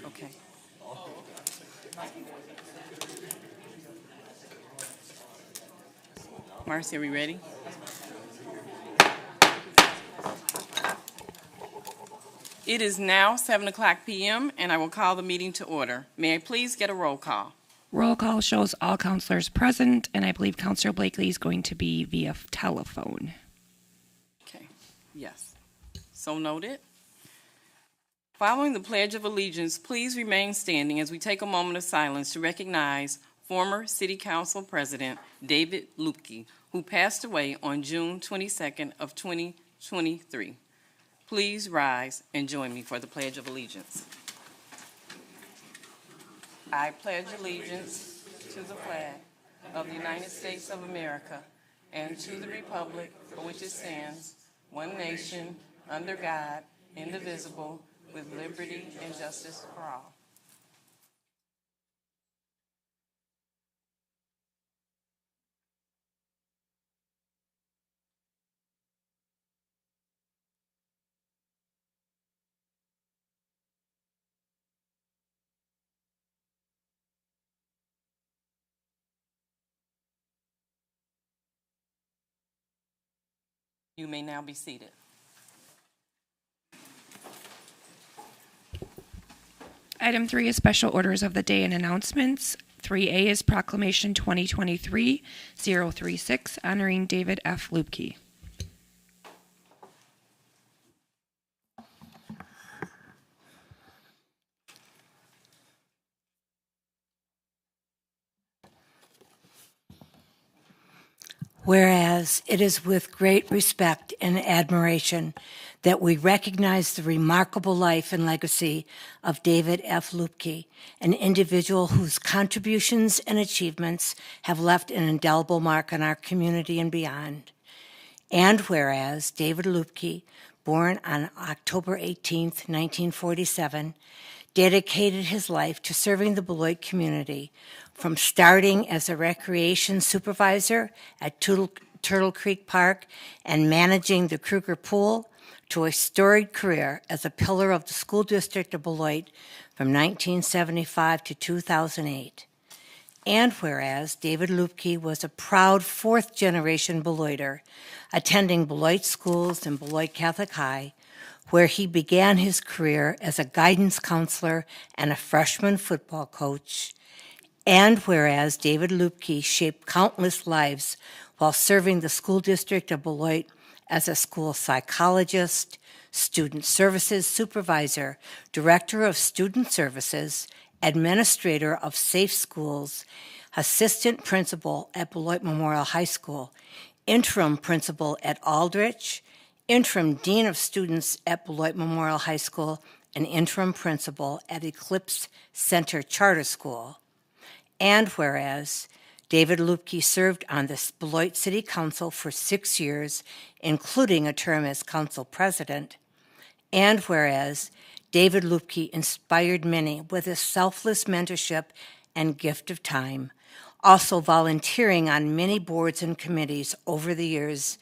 Okay. Marcy, are we ready? It is now 7:00 p.m., and I will call the meeting to order. May I please get a roll call? Roll call shows all counselors present, and I believe Counselor Blakely is going to be via telephone. Okay, yes. So noted. Following the Pledge of Allegiance, please remain standing as we take a moment of silence to recognize former City Council President David Lupke, who passed away on June 22nd of 2023. Please rise and join me for the Pledge of Allegiance. I pledge allegiance to the flag of the United States of America and to the republic for which it stands, one nation, under God, indivisible, with liberty and justice for all. You may now be seated. Item 3 is special orders of the day and announcements. 3A is Proclamation 2023-036 honoring David F. Lupke. Whereas it is with great respect and admiration that we recognize the remarkable life and legacy of David F. Lupke, an individual whose contributions and achievements have left an indelible mark on our community and beyond. And whereas David Lupke, born on October 18, 1947, dedicated his life to serving the Beloit community, from starting as a recreation supervisor at Turtle Creek Park and managing the Kruger Pool, to a storied career as a pillar of the school district of Beloit from 1975 to 2008. And whereas David Lupke was a proud fourth-generation Beloiter, attending Beloit schools and Beloit Catholic High, where he began his career as a guidance counselor and a freshman football coach. And whereas David Lupke shaped countless lives while serving the school district of Beloit as a school psychologist, student services supervisor, director of student services, administrator of safe schools, assistant principal at Beloit Memorial High School, interim principal at Aldrich, interim dean of students at Beloit Memorial High School, and interim principal at Eclipse Center Charter School. And whereas David Lupke served on the Beloit City Council for 6 years, including a term as council president. And whereas David Lupke inspired many with his selfless mentorship and gift of time, also volunteering on many boards and committees over the years,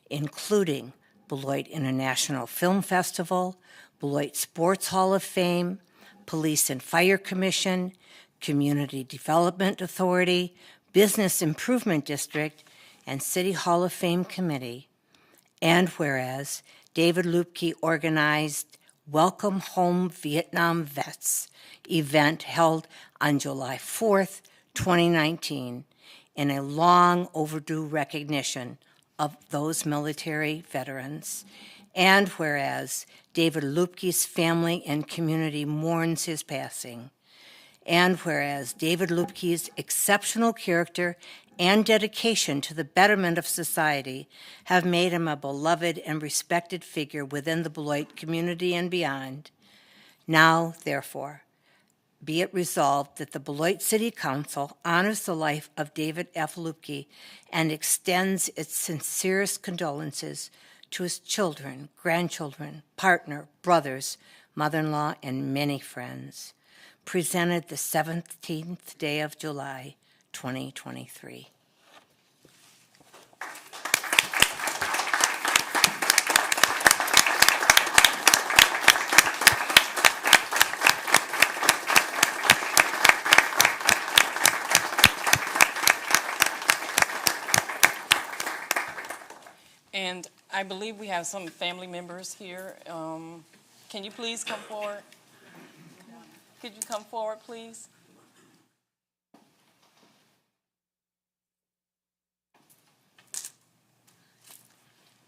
including Beloit International Film Festival, Beloit Sports Hall of Fame, Police and Fire Commission, Community Development Authority, Business Improvement District, and City Hall of Fame Committee. And whereas David Lupke organized Welcome Home Vietnam Vets event held on July 4th, 2019, in a long overdue recognition of those military veterans. And whereas David Lupke's family and community mourns his passing. And whereas David Lupke's exceptional character and dedication to the betterment of society have made him a beloved and respected figure within the Beloit community and beyond, now, therefore, be it resolved that the Beloit City Council honors the life of David F. Lupke and extends its sincerest condolences to his children, grandchildren, partner, brothers, mother-in-law, and many friends. Presented the 17th day of July, 2023. And I believe we have some family members here. Can you please come forward? Could you come forward, please?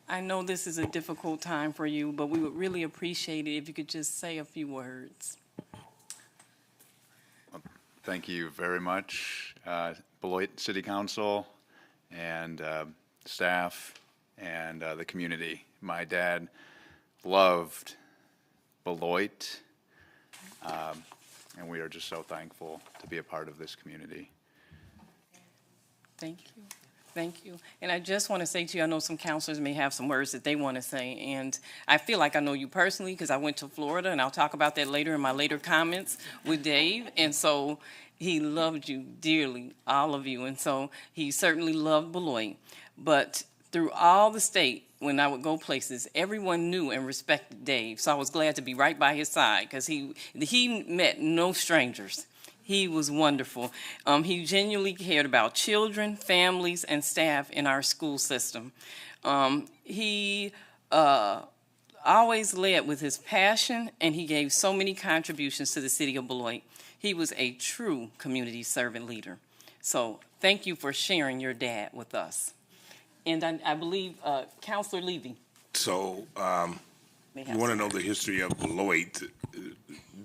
I know this is a difficult time for you, but we would really appreciate it if you could just say a few words. Thank you very much, Beloit City Council and staff and the community. My dad loved Beloit, and we are just so thankful to be a part of this community. Thank you. Thank you. And I just want to say to you, I know some counselors may have some words that they want to say, and I feel like I know you personally because I went to Florida, and I'll talk about that later in my later comments with Dave. And so he loved you dearly, all of you, and so he certainly loved Beloit. But through all the state, when I would go places, everyone knew and respected Dave. So I was glad to be right by his side because he met no strangers. He was wonderful. He genuinely cared about children, families, and staff in our school system. He always led with his passion, and he gave so many contributions to the city of Beloit. He was a true community servant leader. So thank you for sharing your dad with us. And I believe Councilor Levy. So you want to know the history of Beloit.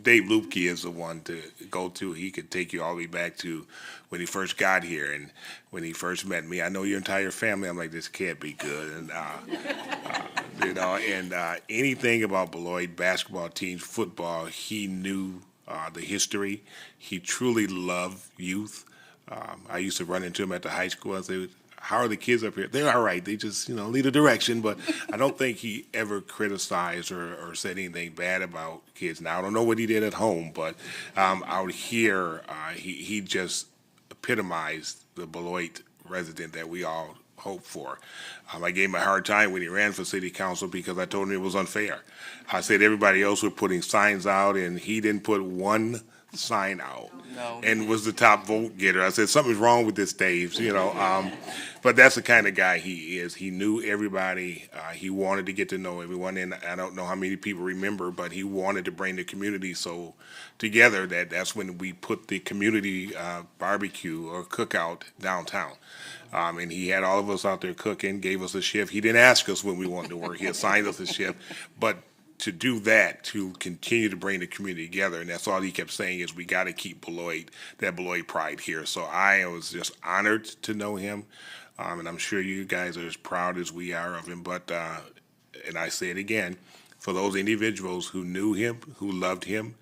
Dave Lupke is the one to go to. He could take you all the way back to when he first got here and when he first met me. I know your entire family. I'm like, this can't be good. And, anything about Beloit, basketball teams, football, he knew the history. He truly loved youth. I used to run into him at the high school and say, how are the kids up here? They're all right. They just, lead a direction. But I don't think he ever criticized or said anything bad about kids. Now, I don't know what he did at home, but out here, he just epitomized the Beloit resident that we all hope for. I gave him a hard time when he ran for city council because I told him it was unfair. I said everybody else was putting signs out, and he didn't put one sign out. No. And was the top vote getter. I said, something's wrong with this, Dave, but that's the kind of guy he is. He knew everybody. He wanted to get to know everyone, and I don't know how many people remember, but he wanted to bring the community so together that's when we put the community barbecue or cookout downtown. And he had all of us out there cooking, gave us a shift. He didn't ask us when we wanted to work. He assigned us a shift, but to do that, to continue to bring the community together, and that's all he kept saying is we got to keep that Beloit pride here. So I was just honored to know him, and I'm sure you guys are as proud as we are of him. But, and I say it again, for those individuals who knew him, who loved him,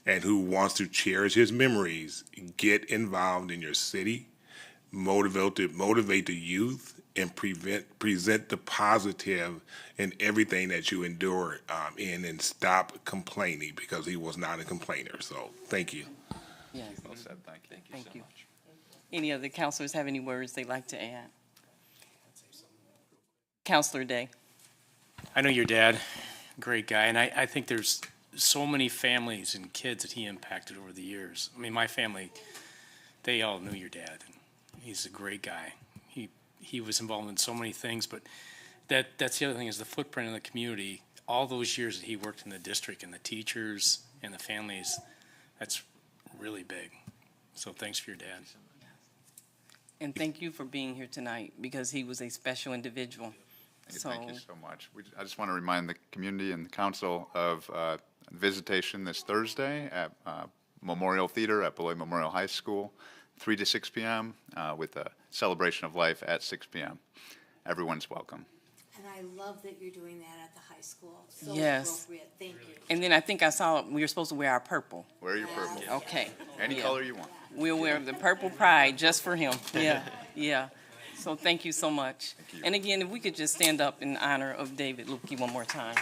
and who wants to cherish his memories, get involved in your city, motivate the youth, and present the positive in everything that you endure and stop complaining, because he was not a complainer. So thank you. Yes. Well said. Thank you so much. Any other councilors have any words they'd like to add? Councilor Day. I know your dad, great guy, and I think there's so many families and kids that he impacted over the years. I mean, my family, they all knew your dad, and he's a great guy. He was involved in so many things, but that's the other thing is the footprint in the community. All those years that he worked in the district and the teachers and the families, that's really big. So thanks for your dad. And thank you for being here tonight because he was a special individual. Thank you so much. I just want to remind the community and the council of visitation this Thursday at Memorial Theater at Beloit Memorial High School, 3 to 6 p.m. With a celebration of life at 6 p.m. Everyone's welcome. And I love that you're doing that at the high school. So yes. Appropriate. Thank you. And then I think I saw we were supposed to wear our purple. Wear your purple. Okay. Any color you want. We'll wear the purple pride just for him. Yeah. So So thank you so much. And again, if we could just stand up in honor of David Lupke one more time.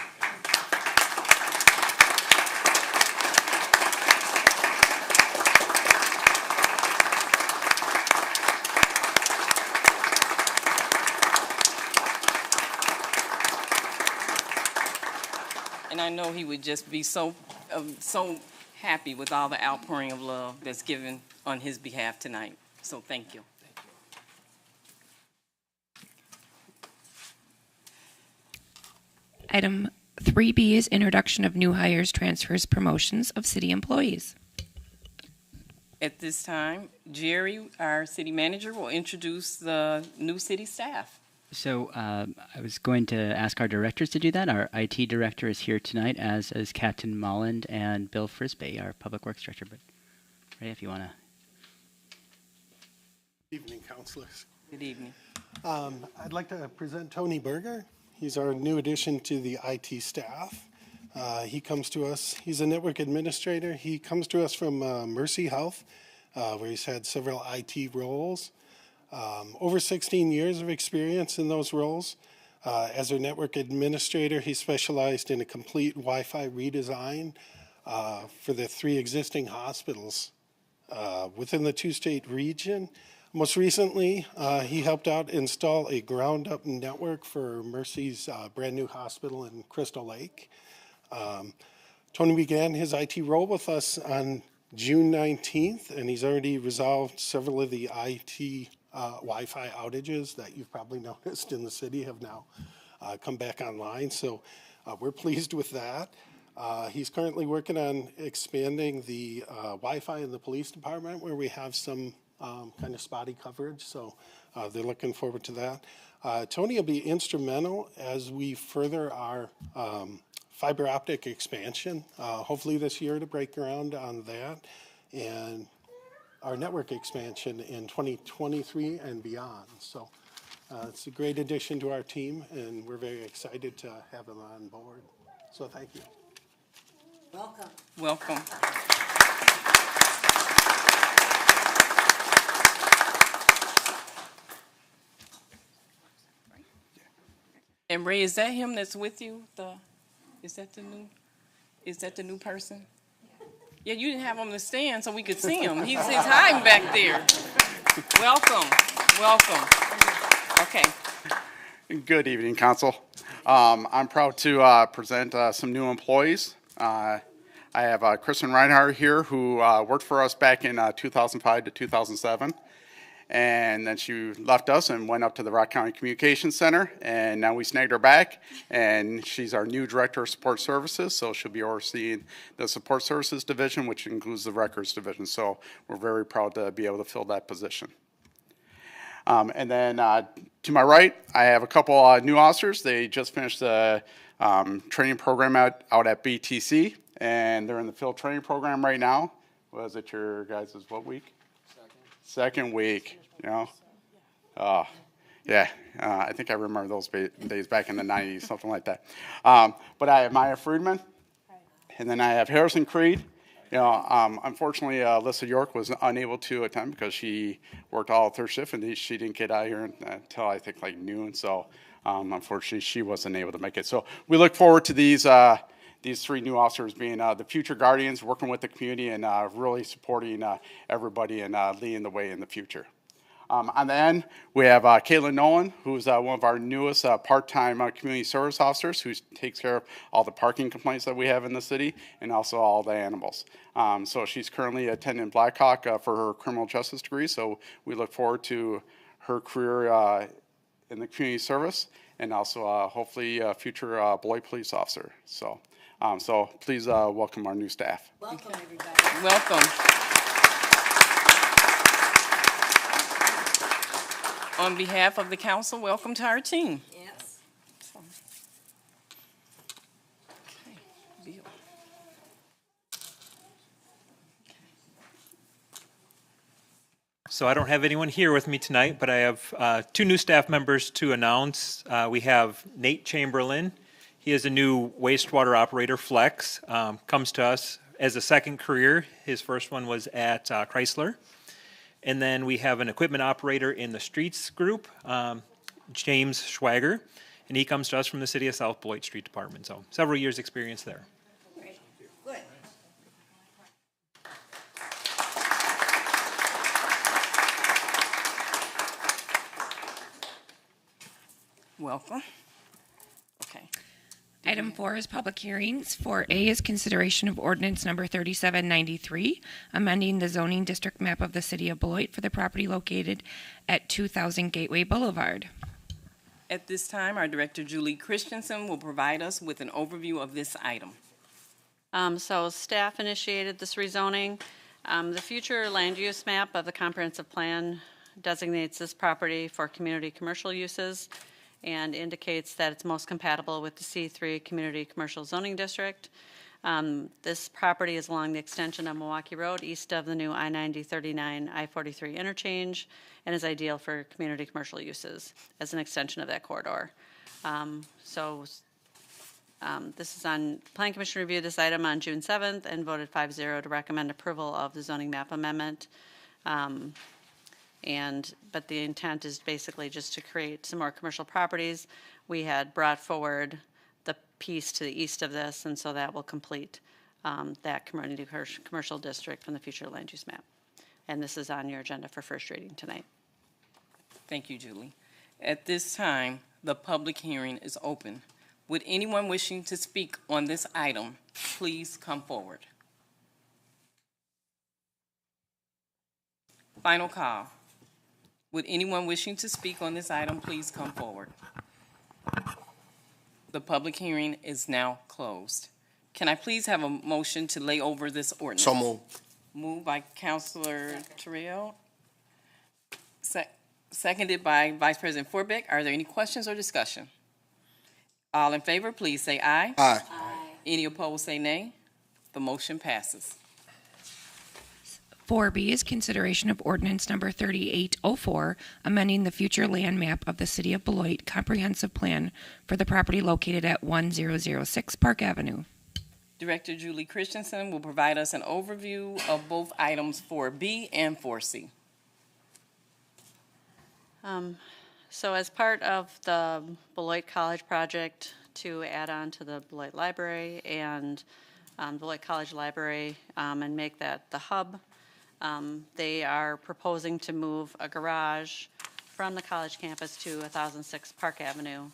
And I know he would just be so happy with all the outpouring of love that's given on his behalf tonight. So thank you. Item 3B is introduction of new hires, transfers, promotions of city employees. At this time, Jerry, our city manager, will introduce the new city staff. So I was going to ask our directors to do that. Our IT director is here tonight, as is Captain Molland and Bill Frisbee, our public works director. But Ray, if you want to. Evening, councilors. Good evening. I'd like to present Tony Berger. He's our new addition to the IT staff. He comes to us, he's a network administrator. He comes to us from Mercy Health, where he's had several IT roles. Over 16 years of experience in those roles. As a network administrator, he specialized in a complete Wi-Fi redesign for the 3 existing hospitals within the 2-state region. Most recently, he helped out install a ground-up network for Mercy's brand new hospital in Crystal Lake. Tony began his IT role with us on June 19th, and he's already resolved several of the IT Wi-Fi outages that you've probably noticed in the city have now come back online. So we're pleased with that. He's currently working on expanding the Wi-Fi in the police department, where we have some kind of spotty coverage. So they're looking forward to that. Tony will be instrumental as we further our fiber optic expansion, hopefully this year, to break ground on that, and our network expansion in 2023 and beyond. So it's a great addition to our team, and we're very excited to have him on board. So thank you. Welcome. Welcome. And Ray, is that him that's with you? Is that the new person? Yeah, you didn't have him to stand so we could see him. He's hiding back there. Welcome. Okay. Good evening, Council. I'm proud to present some new employees. I have Kristen Reinhardt here, who worked for us back in 2005 to 2007. And then she left us and went up to the Rock County Communications Center, and now we snagged her back, and she's our new Director of Support Services, so she'll be overseeing the Support Services Division, which includes the Records Division, so we're very proud to be able to fill that position. And then to my right, I have a couple new officers. They just finished the training program out at BTC, and they're in the field training program right now. Was it your guys' what week? Second week, you know. I think I remember those days back in the 90s, something like that. But I have Maya Friedman, and then I have Harrison Creed. You know, unfortunately, Alyssa York was unable to attend because she worked all third shift, and she didn't get out here until I think like noon. So, unfortunately, she wasn't able to make it. So we look forward to these 3 new officers being the future guardians, working with the community, and really supporting everybody and leading the way in the future. On the end, we have Caitlin Nolan, who's one of our newest part-time community service officers, who takes care of all the parking complaints that we have in the city and also all the animals. So she's currently attending Blackhawk for her criminal justice degree, so we look forward to her career in the community service and also hopefully a future Beloit police officer. So please welcome our new staff. Welcome, everybody. Welcome. On behalf of the council, welcome to our team. Yes. Okay, Bill. So I don't have anyone here with me tonight, but I have 2 new staff members to announce. We have Nate Chamberlain. He is a new wastewater operator, Flex. Comes to us as a second career. His first one was at Chrysler. And then we have an equipment operator in the streets group, James Schwager, and he comes to us from the City of South Beloit Street Department. So several years' experience there. Good. Welcome. Okay. Item 4 is public hearings. 4A is consideration of ordinance number 3793, amending the zoning district map of the city of Beloit for the property located at 2000 Gateway Boulevard. At this time, our Director, Julie Christensen, will provide us with an overview of this item. So staff initiated this rezoning. The future land use map of the comprehensive plan designates this property for community commercial uses and indicates that it's most compatible with the C3 Community Commercial Zoning District. This property is along the extension of Milwaukee Road, east of the new I-90-39, I-43 interchange, and is ideal for community commercial uses as an extension of that corridor. This is on, Plan Commission reviewed this item on June 7th and voted 5-0 to recommend approval of the zoning map amendment. But the intent is basically just to create some more commercial properties. We had brought forward the piece to the east of this, and so that will complete that community commercial district from the future land use map. And this is on your agenda for first reading tonight. Thank you, Julie. At this time, the public hearing is open. Would anyone wishing to speak on this item please come forward? Final call. Would anyone wishing to speak on this item please come forward? The public hearing is now closed. Can I please have a motion to lay over this ordinance? So moved. Moved by Councilor Terrell. Seconded by Vice President Forbeck. Are there any questions or discussion? All in favor, please say aye. Aye. Any opposed, say nay. The motion passes. 4B is consideration of ordinance number 3804, amending the future land map of the city of Beloit comprehensive plan for the property located at 1006 Park Avenue. Director Julie Christensen will provide us an overview of both items 4B and 4C. So as part of the Beloit College project to add on to the Beloit Library and Beloit College Library and make that the hub, they are proposing to move a garage from the college campus to 1006 Park Avenue,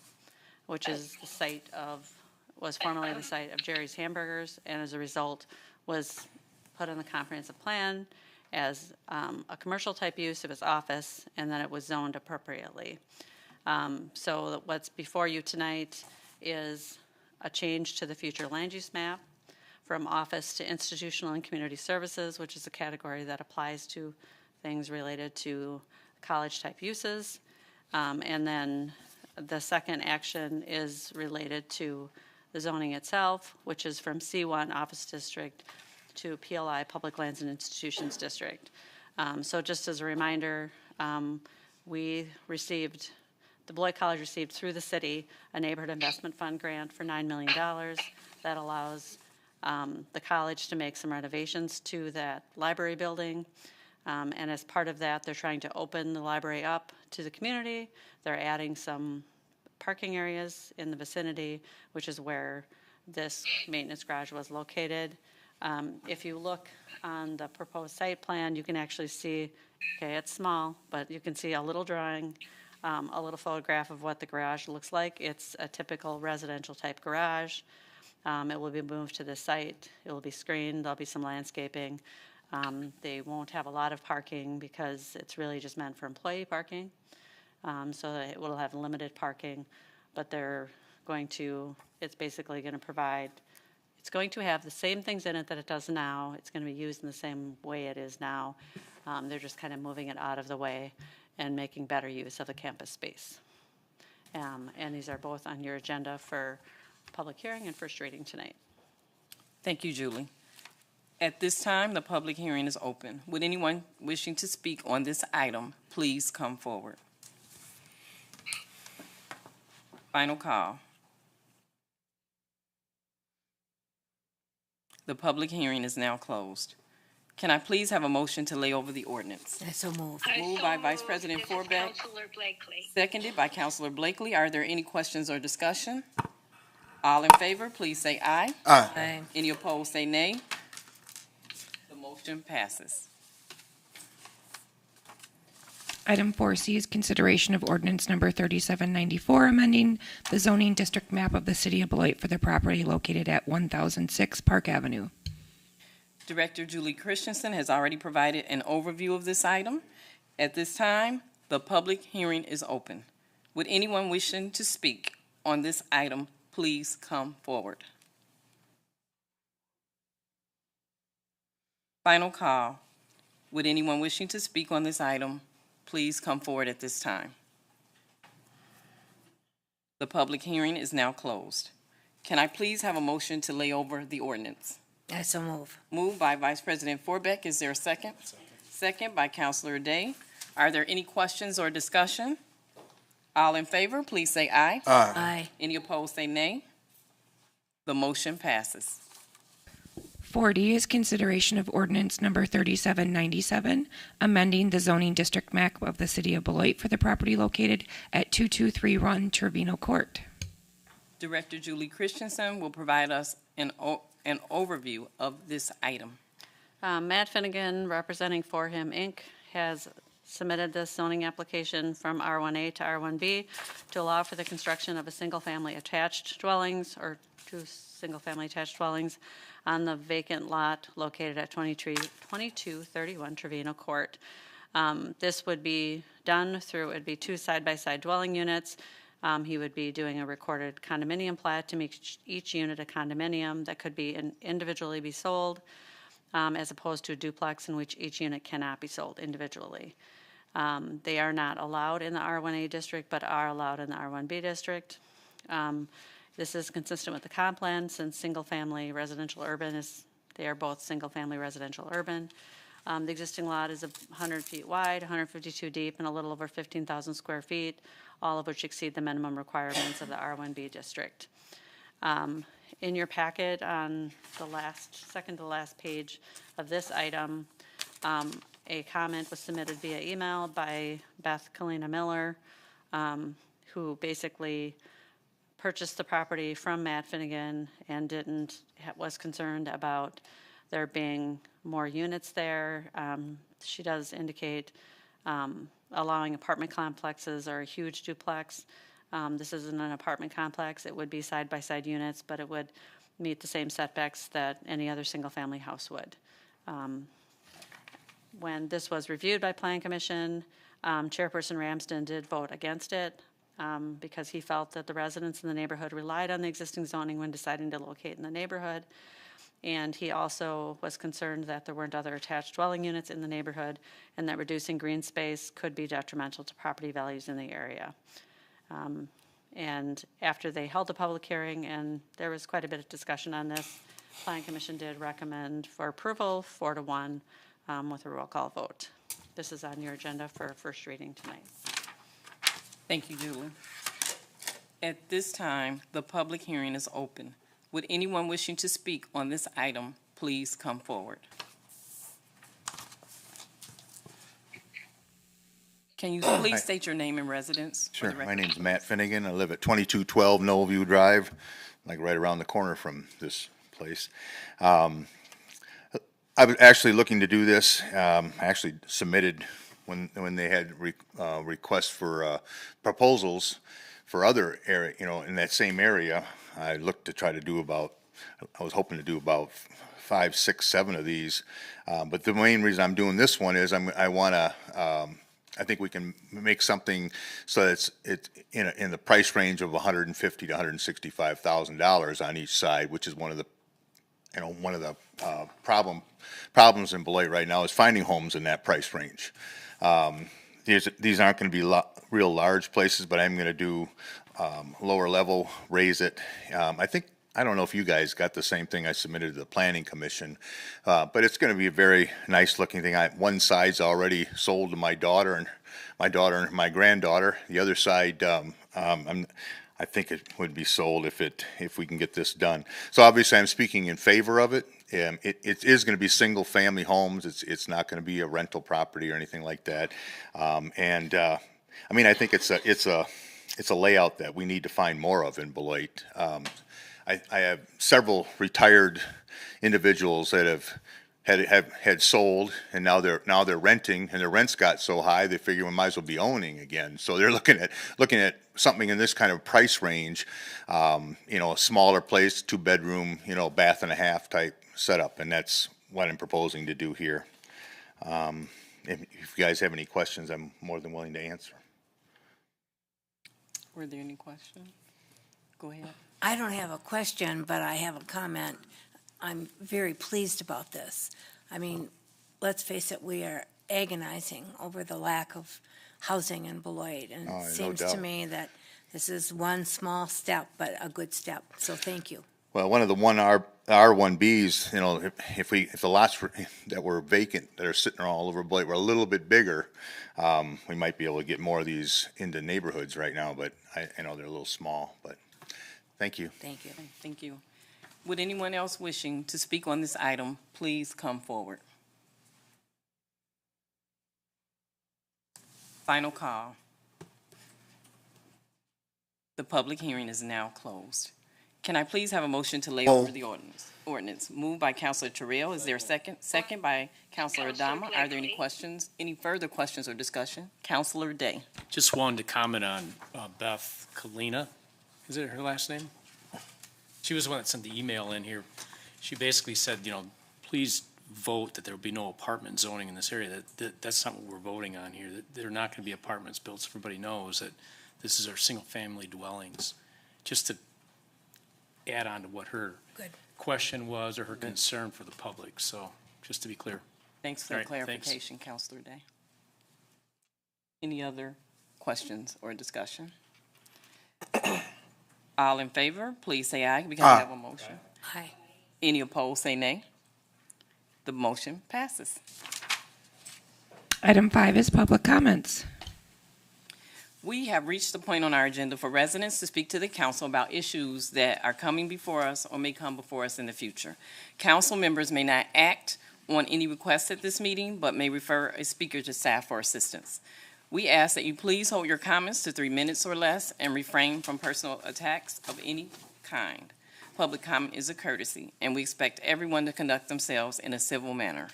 which is the site of, was formerly the site of Jerry's Hamburgers, and as a result was put on the comprehensive plan as a commercial type use of its office, and then it was zoned appropriately. So what's before you tonight is a change to the future land use map from office to institutional and community services, which is a category that applies to things related to college type uses. And then the second action is related to the zoning itself, which is from C1 Office District to PLI Public Lands and Institutions District. So just as a reminder, we received, the Beloit College received through the city a Neighborhood Investment Fund grant for $9 million that allows the college to make some renovations to that library building. And as part of that, they're trying to open the library up to the community. They're adding some parking areas in the vicinity, which is where this maintenance garage was located. If you look on the proposed site plan, you can actually see, okay, it's small, but you can see a little drawing, a little photograph of what the garage looks like. It's a typical residential type garage. It will be moved to the site. It will be screened. There'll be some landscaping. They won't have a lot of parking because it's really just meant for employee parking. So it will have limited parking, but they're going to, it's basically going to provide, it's going to have the same things in it that it does now. It's going to be used in the same way it is now. They're just kind of moving it out of the way and making better use of the campus space. And these are both on your agenda for public hearing and first reading tonight. Thank you, Julie. At this time, the public hearing is open. Would anyone wishing to speak on this item please come forward? Final call. The public hearing is now closed. Can I please have a motion to lay over the ordinance? I so move. Moved by Vice President This is Forbeck, Councilor Blakely. seconded by Councilor Blakely. Are there any questions or discussion? All in favor, please say aye. Aye. Any opposed, say nay. The motion passes. Item 4C is consideration of ordinance number 3794, amending the zoning district map of the city of Beloit for the property located at 1006 Park Avenue. Director Julie Christensen has already provided an overview of this item. At this time, the public hearing is open. Would anyone wishing to speak on this item please come forward? Final call. Would anyone wishing to speak on this item please come forward at this time? The public hearing is now closed. Can I please have a motion to lay over the ordinance? I so move. Moved by Vice President Forbeck. Is there a second? Second by Councilor Day. Are there any questions or discussion? All in favor, please say aye. Aye. Any opposed, say nay. The motion passes. 4D is consideration of ordinance number 3797, amending the zoning district map of the city of Beloit for the property located at 2231 Trevino Court. Director Julie Christensen will provide us an overview of this item. Matt Finnegan, representing For Him, Inc., has submitted this zoning application from R1A to R1B to allow for the construction of a single-family attached dwellings, or two single-family attached dwellings, on the vacant lot located at 2231 Trevino Court. This would be done through, it'd be two side-by-side dwelling units. He would be doing a recorded condominium plat to make each unit a condominium that could be individually be sold, as opposed to a duplex in which each unit cannot be sold individually. They are not allowed in the R1A district, but are allowed in the R1B district. This is consistent with the comp plan, since single-family residential urban they are both single-family residential urban. The existing lot is 100 feet wide, 152 deep, and a little over 15,000 square feet, all of which exceed the minimum requirements of the R1B district. In your packet, on the second to last page of this item, a comment was submitted via email by Beth Kalina Miller, who basically purchased the property from Matt Finnegan and was concerned about there being more units there. She does indicate allowing apartment complexes or a huge duplex. This isn't an apartment complex. It would be side-by-side units, but it would meet the same setbacks that any other single-family house would. When this was reviewed by Plan Commission, Chairperson Ramsden did vote against it because he felt that the residents in the neighborhood relied on the existing zoning when deciding to locate in the neighborhood. And he also was concerned that there weren't other attached dwelling units in the neighborhood and that reducing green space could be detrimental to property values in the area. And after they held a public hearing, and there was quite a bit of discussion on this, Plan Commission did recommend for approval 4-1 with a roll call vote. This is on your agenda for first reading tonight. Thank you, Julie. At this time, the public hearing is open. Would anyone wishing to speak on this item please come forward? Can you please state your name and residence? Sure. My name's Matt Finnegan. I live at 2212 Knollview Drive, like right around the corner from this place. I was actually looking to do this. I actually submitted when they had requests for proposals for other area, in that same area. I looked to try to do I was hoping to do about 5, 6, 7 of these. But the main reason I'm doing this one is I think we can make something so that it's in the price range of $150,000 to $165,000 on each side, which is one of the problems in Beloit right now is finding homes in that price range. These aren't going to be real large places, but I'm going to do lower level, raise it. I don't know if you guys got the same thing I submitted to the Planning Commission, but it's going to be a very nice looking thing. One side's already sold to my daughter and my granddaughter. The other side, I think it would be sold if we can get this done. So obviously, I'm speaking in favor of it. It is going to be single-family homes. It's not going to be a rental property or anything like that. I mean, I think it's a layout that we need to find more of in Beloit. I have several retired individuals that have sold, and now they're renting, and their rents got so high they figure we might as well be owning again. So they're looking at something in this kind of price range, a smaller place, 2-bedroom, bath and a half type setup, and that's what I'm proposing to do here. If you guys have any questions, I'm more than willing to answer. Were there any questions? Go ahead. I don't have a question, but I have a comment. I'm very pleased about this. I mean, let's face it, we are agonizing over the lack of housing in Beloit, and it seems to me that this is one small step, but a good step. So thank you. Well, one of the R1Bs, if the lots that were vacant, that are sitting all over Beloit, were a little bit bigger, we might be able to get more of these into neighborhoods right now, but I know they're a little small, but thank you. Thank you. Thank you. Would anyone else wishing to speak on this item please come forward? Final call. The public hearing is now closed. Can I please have a motion to lay over the ordinance? Moved by Councilor Terrell. Is there a second? Second by Councilor Adama. Are there any questions, any further questions or discussion? Councilor Day. Just wanted to comment on Beth Kalina. Is it her last name? She was the one that sent the email in here. She basically said, please vote that there will be no apartment zoning in this area. That's not what we're voting on here. That there are not going to be apartments built, so everybody knows that this is our single-family dwellings. Just to add on to what her question was, or her concern for the public. So just to be clear. Thanks for the clarification, Councilor Day. Any other questions or discussion? All in favor, please say aye. We can have a motion. Aye. Any opposed, say nay. The motion passes. Item 5 is public comments. We have reached the point on our agenda for residents to speak to the council about issues that are coming before us or may come before us in the future. Council members may not act on any requests at this meeting, but may refer a speaker to staff for assistance. We ask that you please hold your comments to 3 minutes or less and refrain from personal attacks of any kind. Public comment is a courtesy, and we expect everyone to conduct themselves in a civil manner.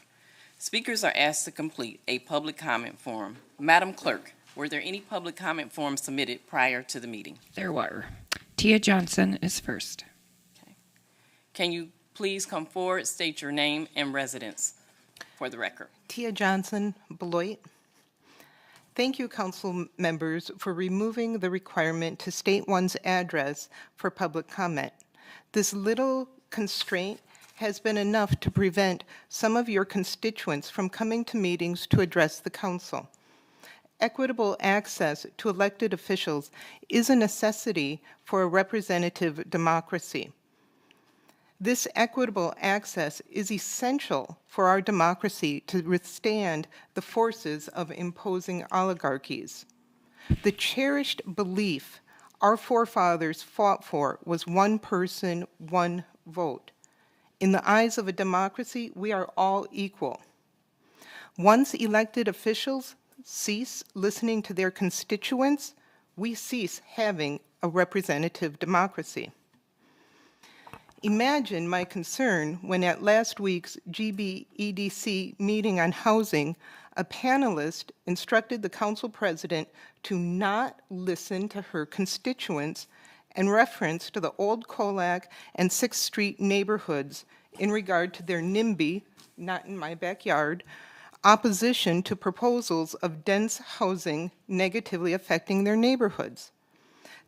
Speakers are asked to complete a public comment form. Madam Clerk, were there any public comment forms submitted prior to the meeting? There were. Tia Johnson is first. Okay. Can you please come forward, state your name and residence for the record? Tia Johnson, Beloit. Thank you, council members, for removing the requirement to state one's address for public comment. This little constraint has been enough to prevent some of your constituents from coming to meetings to address the council. Equitable access to elected officials is a necessity for a representative democracy. This equitable access is essential for our democracy to withstand the forces of imposing oligarchies. The cherished belief our forefathers fought for was one person, one vote. In the eyes of a democracy, we are all equal. Once elected officials cease listening to their constituents, we cease having a representative democracy. Imagine my concern when at last week's GBEDC meeting on housing, a panelist instructed the council president to not listen to her constituents and reference to the Old Colac and 6th Street neighborhoods in regard to their NIMBY, not in my backyard, opposition to proposals of dense housing negatively affecting their neighborhoods.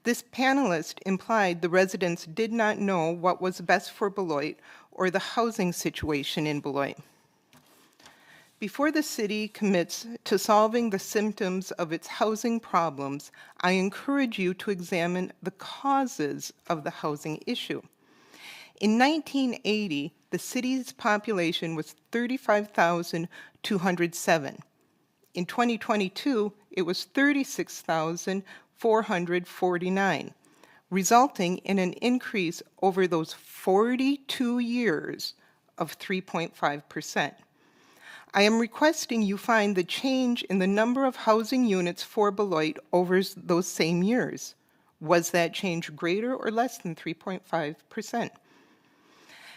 This panelist implied the residents did not know what was best for Beloit or the housing situation in Beloit. Before the city commits to solving the symptoms of its housing problems, I encourage you to examine the causes of the housing issue. In 1980, the city's population was 35,207. In 2022, it was 36,400. $1,449, resulting in an increase over those 42 years of 3.5%. I am requesting you find the change in the number of housing units for Beloit over those same years. Was that change greater or less than 3.5%?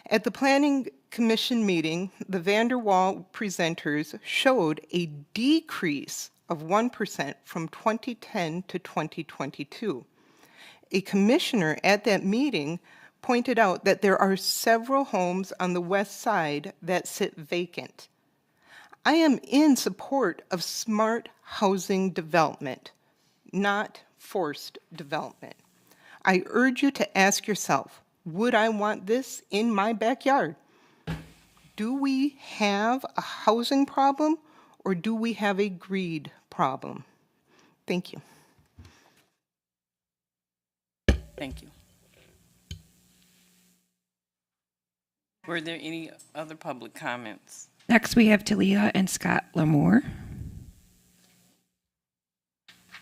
At the Planning Commission meeting, the Vanderwall presenters showed a decrease of 1% from 2010 to 2022. A commissioner at that meeting pointed out that there are several homes on the west side that sit vacant. I am in support of smart housing development, not forced development. I urge you to ask yourself, would I want this in my backyard? Do we have a housing problem or do we have a greed problem? Thank you. Thank you. Were there any other public comments? Next, we have Talia and Scott Lamour.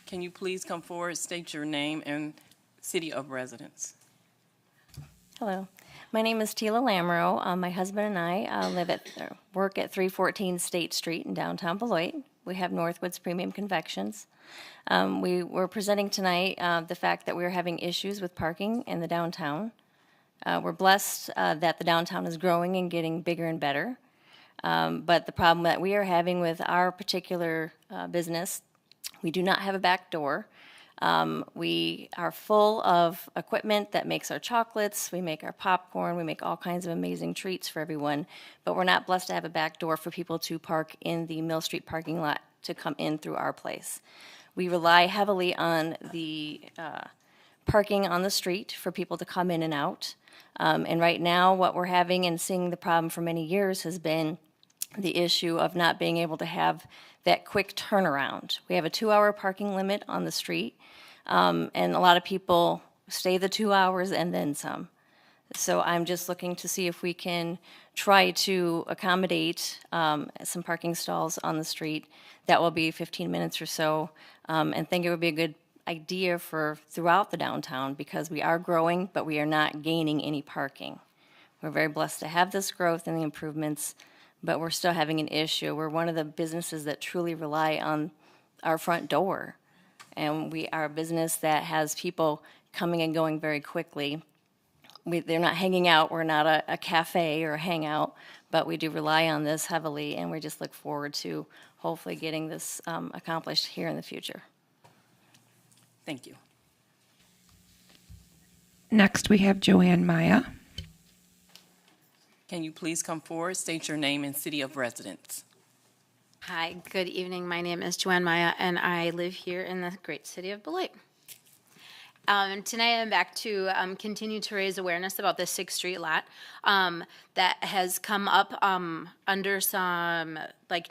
Can you please come forward, state your name and city of residence? Hello, my name is Tila Lamro. My husband and I work at 314 State Street in downtown Beloit. We have Northwoods Premium Convections. We were presenting tonight the fact that we're having issues with parking in the downtown. We're blessed that the downtown is growing and getting bigger and better. But the problem that we are having with our particular business, we do not have a back door. We are full of equipment that makes our chocolates, we make our popcorn, we make all kinds of amazing treats for everyone, but we're not blessed to have a back door for people to park in the Mill Street parking lot to come in through our place. We rely heavily on the parking on the street for people to come in and out. And right now, what we're having and seeing the problem for many years has been the issue of not being able to have that quick turnaround. We have a 2-hour parking limit on the street, and a lot of people stay the 2 hours and then some. So I'm just looking to see if we can try to accommodate some parking stalls on the street. That will be 15 minutes or so, and think it would be a good idea for throughout the downtown because we are growing, but we are not gaining any parking. We're very blessed to have this growth and the improvements, but we're still having an issue. We're one of the businesses that truly rely on our front door. And we are a business that has people coming and going very quickly. They're not hanging out. We're not a cafe or a hangout, but we do rely on this heavily, and we just look forward to hopefully getting this accomplished here in the future. Thank you. Next, we have Joanne Maya. Can you please come forward, state your name and city of residence? Hi, good evening. My name is Joanne Maya, and I live here in the great city of Beloit. Tonight I'm back to continue to raise awareness about the 6th Street lot that has come up under some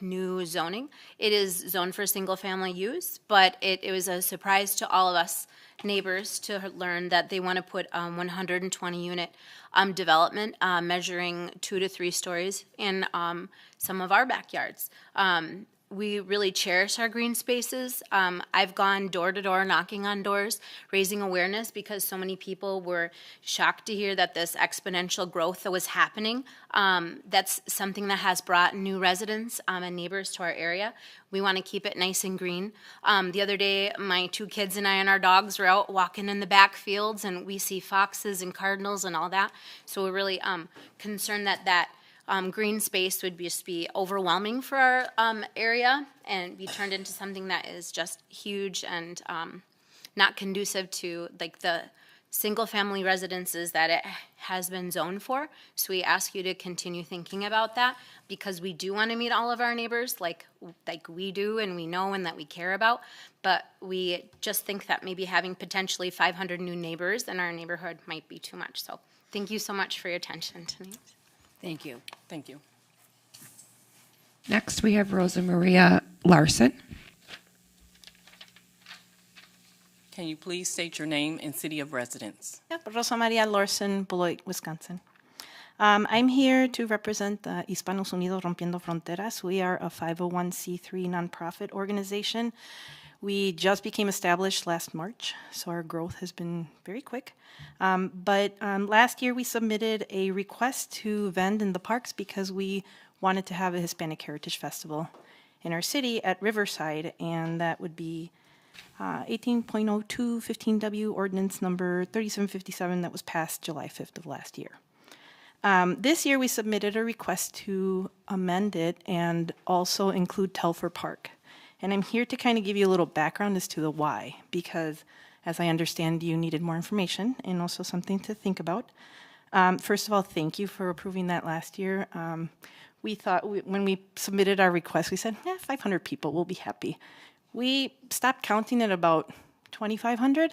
new zoning. It is zoned for single family use, but it was a surprise to all of us neighbors to learn that they want to put 120 unit development measuring 2 to 3 stories in some of our backyards. We really cherish our green spaces. I've gone door to door, knocking on doors, raising awareness because so many people were shocked to hear that this exponential growth that was happening. That's something that has brought new residents and neighbors to our area. We want to keep it nice and green. The other day, my 2 kids and I and our dogs were out walking in the back fields, and we see foxes and cardinals and all that. So we're really concerned that green space would just be overwhelming for our area and be turned into something that is just huge and not conducive to the single family residences that it has been zoned for. So we ask you to continue thinking about that because we do want to meet all of our neighbors like we do and we know and that we care about, but we just think that maybe having potentially 500 new neighbors in our neighborhood might be too much. So thank you so much for your attention tonight. Thank you. Thank you. Next, we have Rosa Maria Larson. Can you please state your name and city of residence? Yep, Rosa Maria Larson, Beloit, Wisconsin. I'm here to represent Hispanos Unidos Rompiendo Fronteras. We are a 501c3 nonprofit organization. We just became established last March, so our growth has been very quick. But last year we submitted a request to vend in the parks because we wanted to have a Hispanic Heritage Festival in our city at Riverside, and that would be 18.02 15W ordinance number 3757 that was passed July 5th of last year. This year we submitted a request to amend it and also include Telfer Park. And I'm here to kind of give you a little background as to the why, because as I understand you needed more information and also something to think about. First of all, thank you for approving that last year. We thought when we submitted our request, we said, 500 people will be happy. We stopped counting at about 2,500.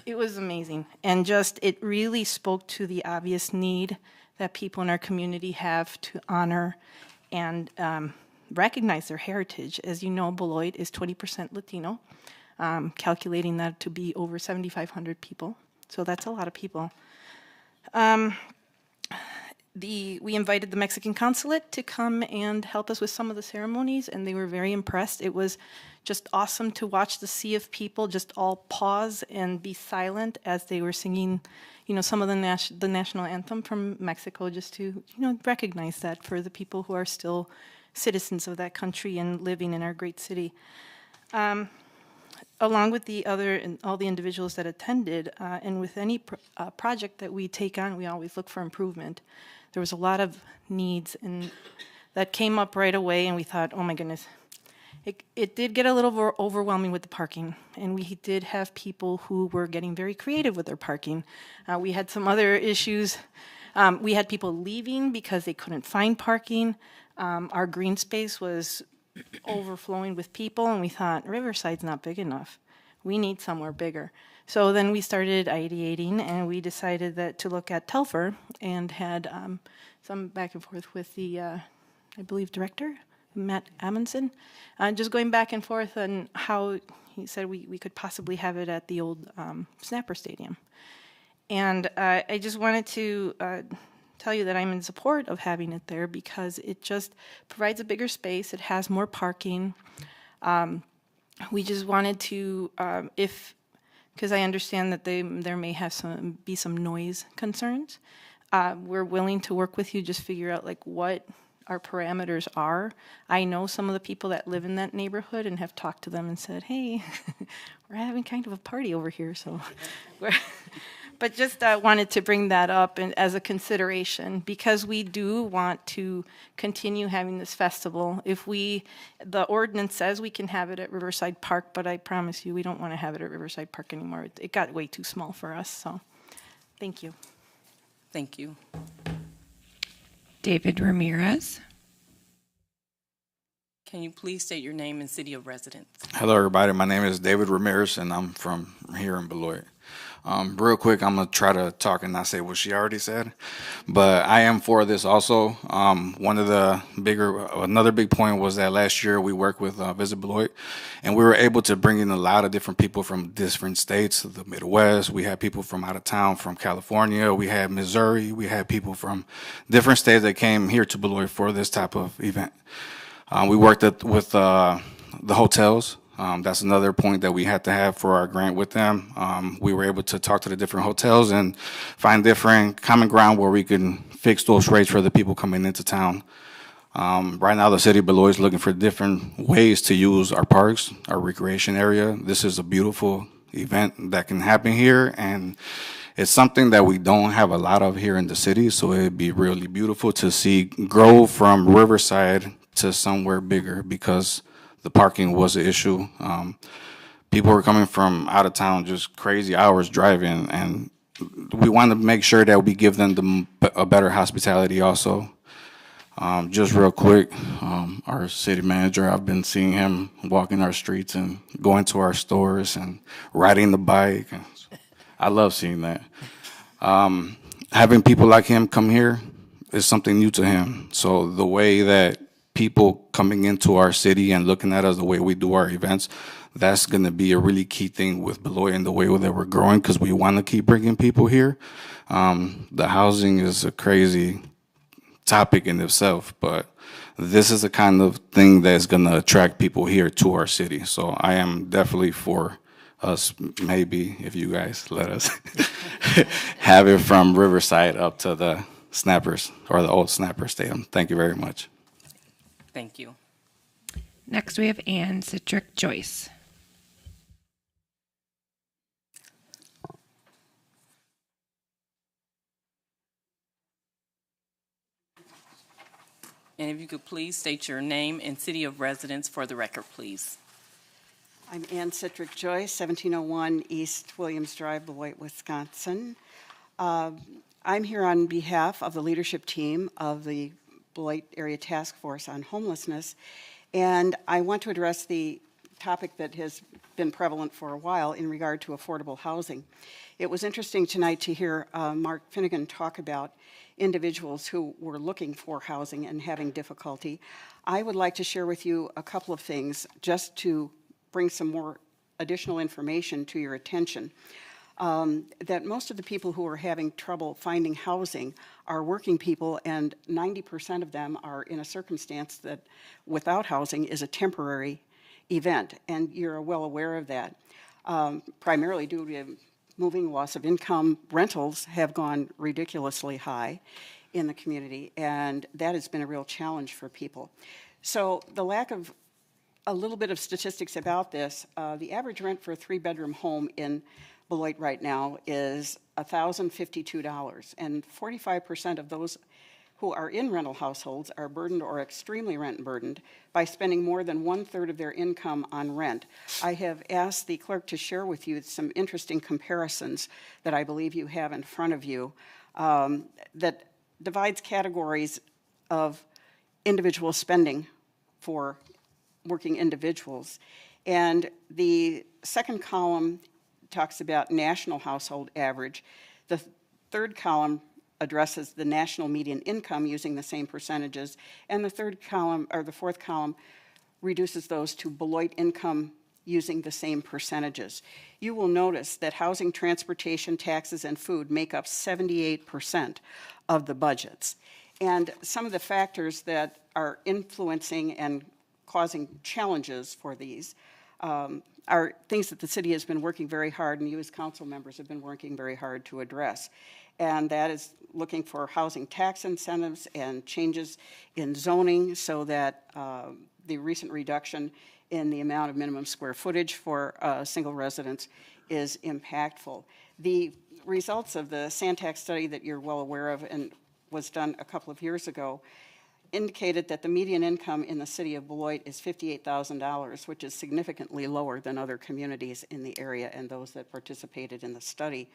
It was amazing. And just, it really spoke to the obvious need that people in our community have to honor and recognize their heritage. As you know, Beloit is 20% Latino, calculating that to be over 7,500 people. So that's a lot of people. We invited the Mexican consulate to come and help us with some of the ceremonies, and they were very impressed. It was just awesome to watch the sea of people just all pause and be silent as they were singing, some of the national anthem from Mexico, just to, recognize that for the people who are still citizens of that country and living in our great city. Along with all the individuals that attended, and with any project that we take on, we always look for improvement. There was a lot of needs, and that came up right away, and we thought, oh my goodness. It did get a little overwhelming with the parking, and we did have people who were getting very creative with their parking. We had some other issues. We had people leaving because they couldn't find parking. Our green space was overflowing with people, and we thought, Riverside's not big enough. We need somewhere bigger. So then we started ideating, and we decided that to look at Telfer, and had some back and forth with the, I believe, director, Matt Amundsen, just going back and forth on how he said we could possibly have it at the old Snapper Stadium. And I just wanted to tell you that I'm in support of having it there because it just provides a bigger space. It has more parking. We just wanted to, because I understand that there may have be some noise concerns. We're willing to work with you, just figure out what our parameters are. I know some of the people that live in that neighborhood and have talked to them and said, hey, we're having kind of a party over here, so but just wanted to bring that up as a consideration because we do want to continue having this festival. The ordinance says we can have it at Riverside Park, but I promise you we don't want to have it at Riverside Park anymore. It got way too small for us, so thank you. Thank you. David Ramirez. Can you please state your name and city of residence? Hello, everybody. My name is David Ramirez, and I'm from here in Beloit. Real quick, I'm going to try to talk and not say what she already said, but I am for this also. Another big point was that last year we worked with Visit Beloit, and we were able to bring in a lot of different people from different states, the Midwest. We had people from out of town, from California. We had Missouri. We had people from different states that came here to Beloit for this type of event. We worked with the hotels. That's another point that we had to have for our grant with them. We were able to talk to the different hotels and find different common ground where we can fix those rates for the people coming into town. Right now, the city of Beloit is looking for different ways to use our parks, our recreation area. This is a beautiful event that can happen here, and it's something that we don't have a lot of here in the city, so it'd be really beautiful to see grow from Riverside to somewhere bigger because the parking was an issue. People were coming from out of town, just crazy hours driving, and we want to make sure that we give them a better hospitality also. Just real quick, our city manager, I've been seeing him walking our streets and going to our stores and riding the bike. I love seeing that. Having people like him come here is something new to him. So the way that people coming into our city and looking at us the way we do our events, that's going to be a really key thing with Beloit and the way that we're growing because we want to keep bringing people here. The housing is a crazy topic in itself, but this is the kind of thing that's going to attract people here to our city. So I am definitely for us, maybe if you guys let us have it from Riverside up to the Snappers or the old Snapper Stadium. Thank you very much. Thank you. Next, we have Ann Citrick Joyce. And if you could please state your name and city of residence for the record, please. I'm Ann Citrick Joyce, 1701 East Williams Drive, Beloit, Wisconsin. I'm here on behalf of the leadership team of the Beloit Area Task Force on Homelessness, and I want to address the topic that has been prevalent for a while in regard to affordable housing. It was interesting tonight to hear Mark Finnegan talk about individuals who were looking for housing and having difficulty. I would like to share with you a couple of things just to bring some more additional information to your attention. That most of the people who are having trouble finding housing are working people, and 90% of them are in a circumstance that without housing is a temporary event, and you're well aware of that. Primarily due to moving, loss of income, rentals have gone ridiculously high in the community, and that has been a real challenge for people. So the lack of a little bit of statistics about this, the average rent for a 3-bedroom home in Beloit right now is $1,052, and 45% of those who are in rental households are burdened or extremely rent burdened by spending more than 1/3 of their income on rent. I have asked the clerk to share with you some interesting comparisons that I believe you have in front of you that divides categories of individual spending for working individuals. And the second column talks about national household average. The third column addresses the national median income using the same percentages, and the third column, or the fourth column, reduces those to Beloit income using the same percentages. You will notice that housing, transportation, taxes, and food make up 78% of the budgets. And some of the factors that are influencing and causing challenges for these are things that the city has been working very hard, and you as council members have been working very hard to address. And that is looking for housing tax incentives and changes in zoning so that the recent reduction in the amount of minimum square footage for single residents is impactful. The results of the Santax study that you're well aware of and was done a couple of years ago indicated that the median income in the city of Beloit is $58,000, which is significantly lower than other communities in the area and those that participated in the study.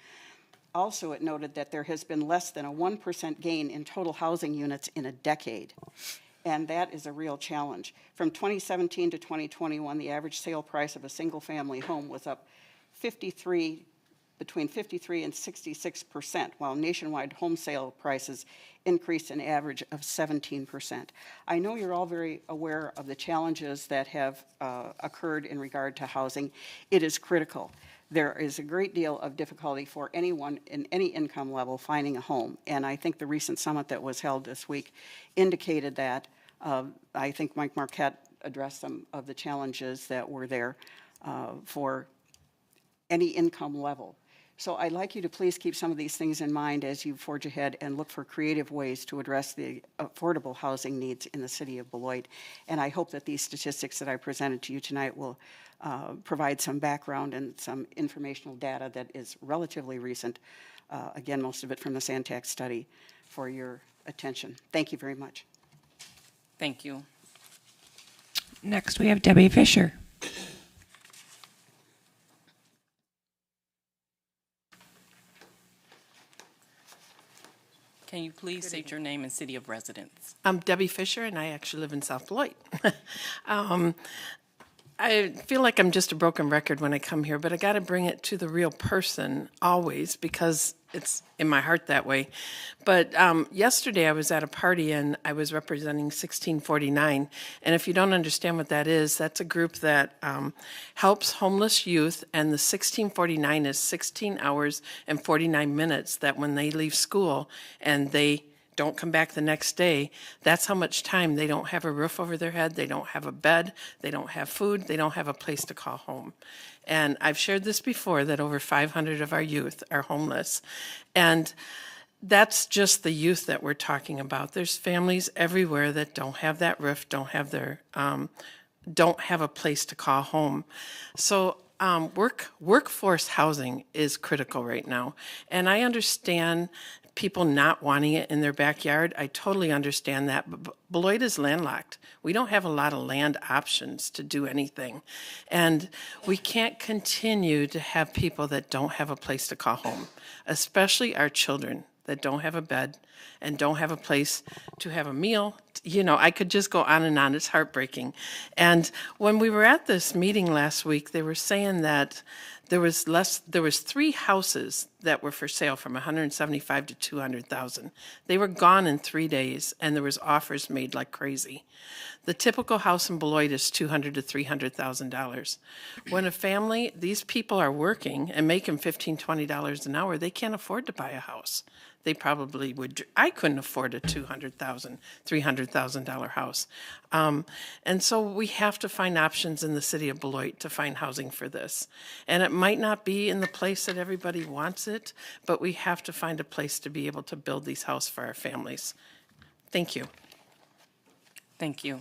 Also, it noted that there has been less than a 1% gain in total housing units in a decade, and that is a real challenge. From 2017 to 2021, the average sale price of a single-family home was up between 53 and 66%, while nationwide home sale prices increased an average of 17%. I know you're all very aware of the challenges that have occurred in regard to housing. It is critical. There is a great deal of difficulty for anyone in any income level finding a home, and I think the recent summit that was held this week indicated that. I think Mike Marquette addressed some of the challenges that were there for any income level. So I'd like you to please keep some of these things in mind as you forge ahead and look for creative ways to address the affordable housing needs in the city of Beloit. And I hope that these statistics that I presented to you tonight will provide some background and some informational data that is relatively recent, again, most of it from the Santax study, for your attention. Thank you very much. Thank you. Next, we have Debbie Fisher. Can you please state your name and city of residence? I'm Debbie Fisher, and I actually live in South Beloit. I feel like I'm just a broken record when I come here, but I got to bring it to the real person always because it's in my heart that way. But yesterday I was at a party and I was representing 1649. And if you don't understand what that is, that's a group that helps homeless youth. And the 1649 is 16 hours and 49 minutes that when they leave school and they don't come back the next day, that's how much time they don't have a roof over their head, they don't have a bed, they don't have food, they don't have a place to call home. And I've shared this before, that over 500 of our youth are homeless. And that's just the youth that we're talking about. There's families everywhere that don't have that roof, don't have a place to call home. So workforce housing is critical right now. And I understand people not wanting it in their backyard. I totally understand that. But Beloit is landlocked. We don't have a lot of land options to do anything. And we can't continue to have people that don't have a place to call home, especially our children that don't have a bed and don't have a place to have a meal. You know, I could just go on and on. It's heartbreaking. And when we were at this meeting last week, they were saying that there was 3 houses that were for sale from 175 to 200,000. They were gone in 3 days, and there was offers made like crazy. The typical house in Beloit is $200,000 to $300,000. When a family, these people are working and making $15, $20 an hour, they can't afford to buy a house. They probably would. I couldn't afford a $200,000, $300,000 house. And so we have to find options in the city of Beloit to find housing for this. And it might not be in the place that everybody wants it, but we have to find a place to be able to build these houses for our families. Thank you. Thank you.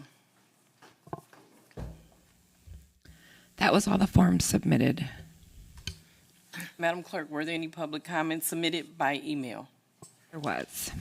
That was all the forms submitted. Madam Clerk, were there any public comments submitted by email? There was.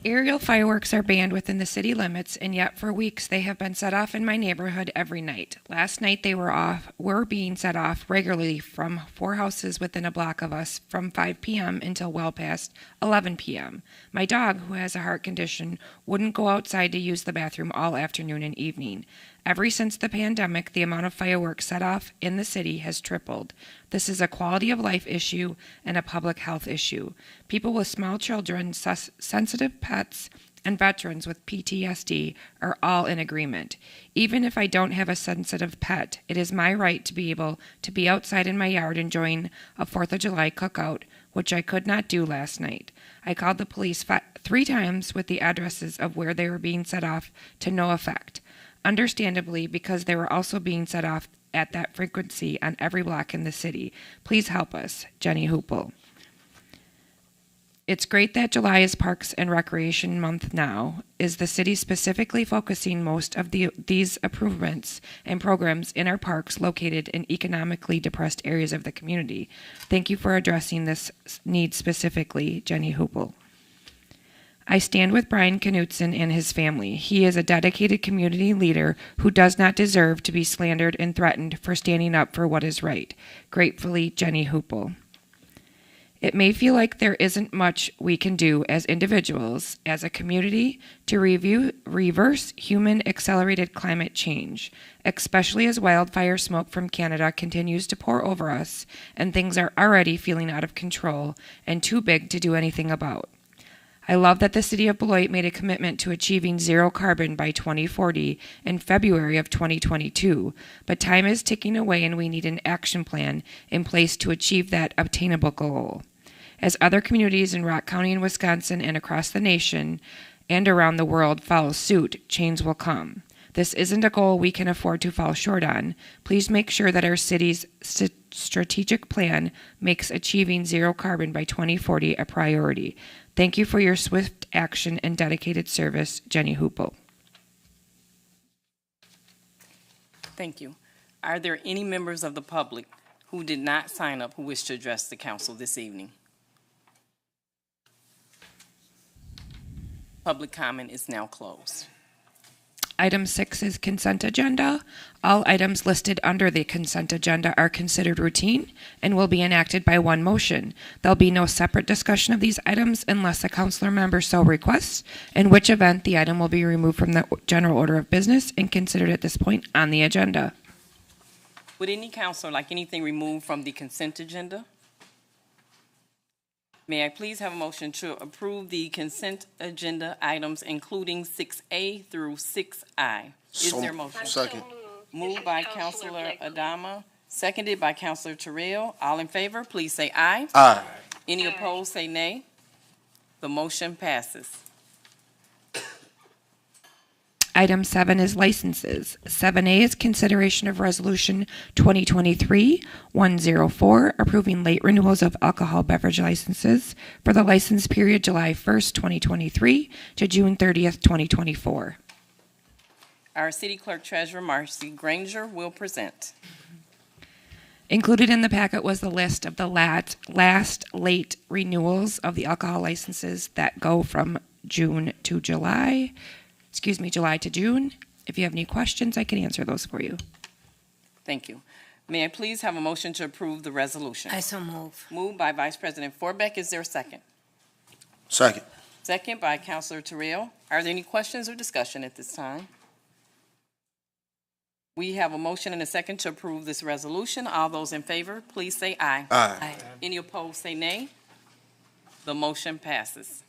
Aerial fireworks are banned within the city limits, and yet for weeks they have been set off in my neighborhood every night. Last night they were being set off regularly from 4 houses within a block of us from 5 p.m. until well past 11 p.m. My dog, who has a heart condition, wouldn't go outside to use the bathroom all afternoon and evening. Ever since the pandemic, the amount of fireworks set off in the city has tripled. This is a quality of life issue and a public health issue. People with small children, sensitive pets, and veterans with PTSD are all in agreement. Even if I don't have a sensitive pet, it is my right to be able to be outside in my yard enjoying a 4th of July cookout, which I could not do last night. I called the police 3 times with the addresses of where they were being set off to no effect. Understandably, because they were also being set off at that frequency on every block in the city. Please help us. Jenny Hoople. It's great that July is Parks and Recreation Month now. Is the city specifically focusing most of these improvements and programs in our parks located in economically depressed areas of the community? Thank you for addressing this need specifically, Jenny Hoople. I stand with Brian Knutson and his family. He is a dedicated community leader who does not deserve to be slandered and threatened for standing up for what is right. Gratefully, Jenny Hoople. It may feel like there isn't much we can do as individuals, as a community, to reverse human accelerated climate change, especially as wildfire smoke from Canada continues to pour over us and things are already feeling out of control and too big to do anything about. I love that the city of Beloit made a commitment to achieving zero carbon by 2040 in February of 2022, but time is ticking away and we need an action plan in place to achieve that obtainable goal. As other communities in Rock County and Wisconsin and across the nation and around the world follow suit, change will come. This isn't a goal we can afford to fall short on. Please make sure that our city's strategic plan makes achieving zero carbon by 2040 a priority. Thank you for your swift action and dedicated service, Jenny Hoople. Thank you. Are there any members of the public who did not sign up who wish to address the council this evening? Public comment is now closed. Item 6 is consent agenda. All items listed under the consent agenda are considered routine and will be enacted by one motion. There'll be no separate discussion of these items unless a councilor member so requests, in which event the item will be removed from the general order of business and considered at this point on the agenda. Would any councilor like anything removed from the consent agenda? May I please have a motion to approve the consent agenda items including 6A through 6I? Is there a motion? Second. Moved by Councilor Adama, seconded by Councilor Terrell. All in favor, please say aye. Aye. Any opposed, say nay. The motion passes. Item 7 is licenses. 7A is consideration of Resolution 2023-104, approving late renewals of alcohol beverage licenses for the license period July 1st, 2023 to June 30th, 2024. Our City Clerk Treasurer, Marcy Granger, will present. Included in the packet was the list of the last late renewals of the alcohol licenses that go from July to June. If you have any questions, I can answer those for you. Thank you. May I please have a motion to approve the resolution? I so move. Moved by Vice President Forbeck. Is there a second? Second. Second by Councilor Terrell. Are there any questions or discussion at this time? We have a motion and a second to approve this resolution. All those in favor, please say aye. Aye. Any opposed, say nay. The motion passes.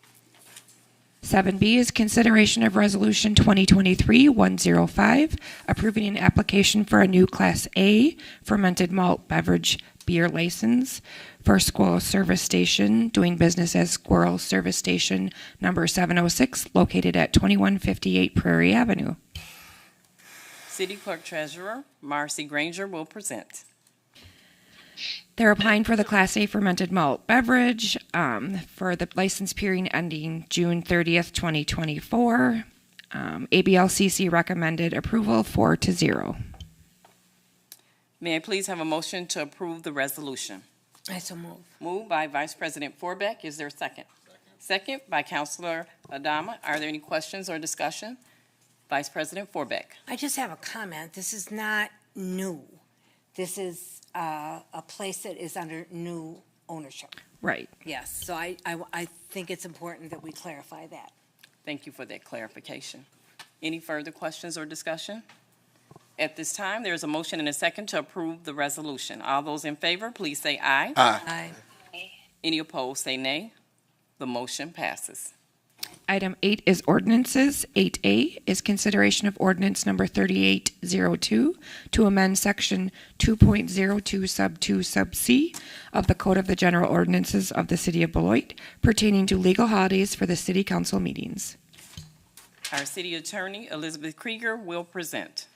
7B is consideration of Resolution 2023-105, approving an application for a new Class A fermented malt beverage beer license for Squirrel Service Station, doing business as Squirrel Service Station number 706, located at 2158 Prairie Avenue. City Clerk Treasurer Marcy Granger will present. They're applying for the Class A fermented malt beverage for the license period ending June 30th, 2024. ABLCC recommended approval 4-0. May I please have a motion to approve the resolution? I so move. Moved by Vice President Forbeck. Is there a second? Second by Councilor Adama. Are there any questions or discussion? Vice President Forbeck. I just have a comment. This is not new. This is a place that is under new ownership. Right. Yes, so I think it's important that we clarify that. Thank you for that clarification. Any further questions or discussion? At this time, there is a motion and a second to approve the resolution. All those in favor, please say aye. Aye. Any opposed, say nay. The motion passes. Item 8 is ordinances. 8A is consideration of ordinance number 3802 to amend section 2.02 sub 2 sub C of the Code of the General Ordinances of the City of Beloit pertaining to legal holidays for the City Council meetings. Our City Attorney, Elizabeth Krieger, will present.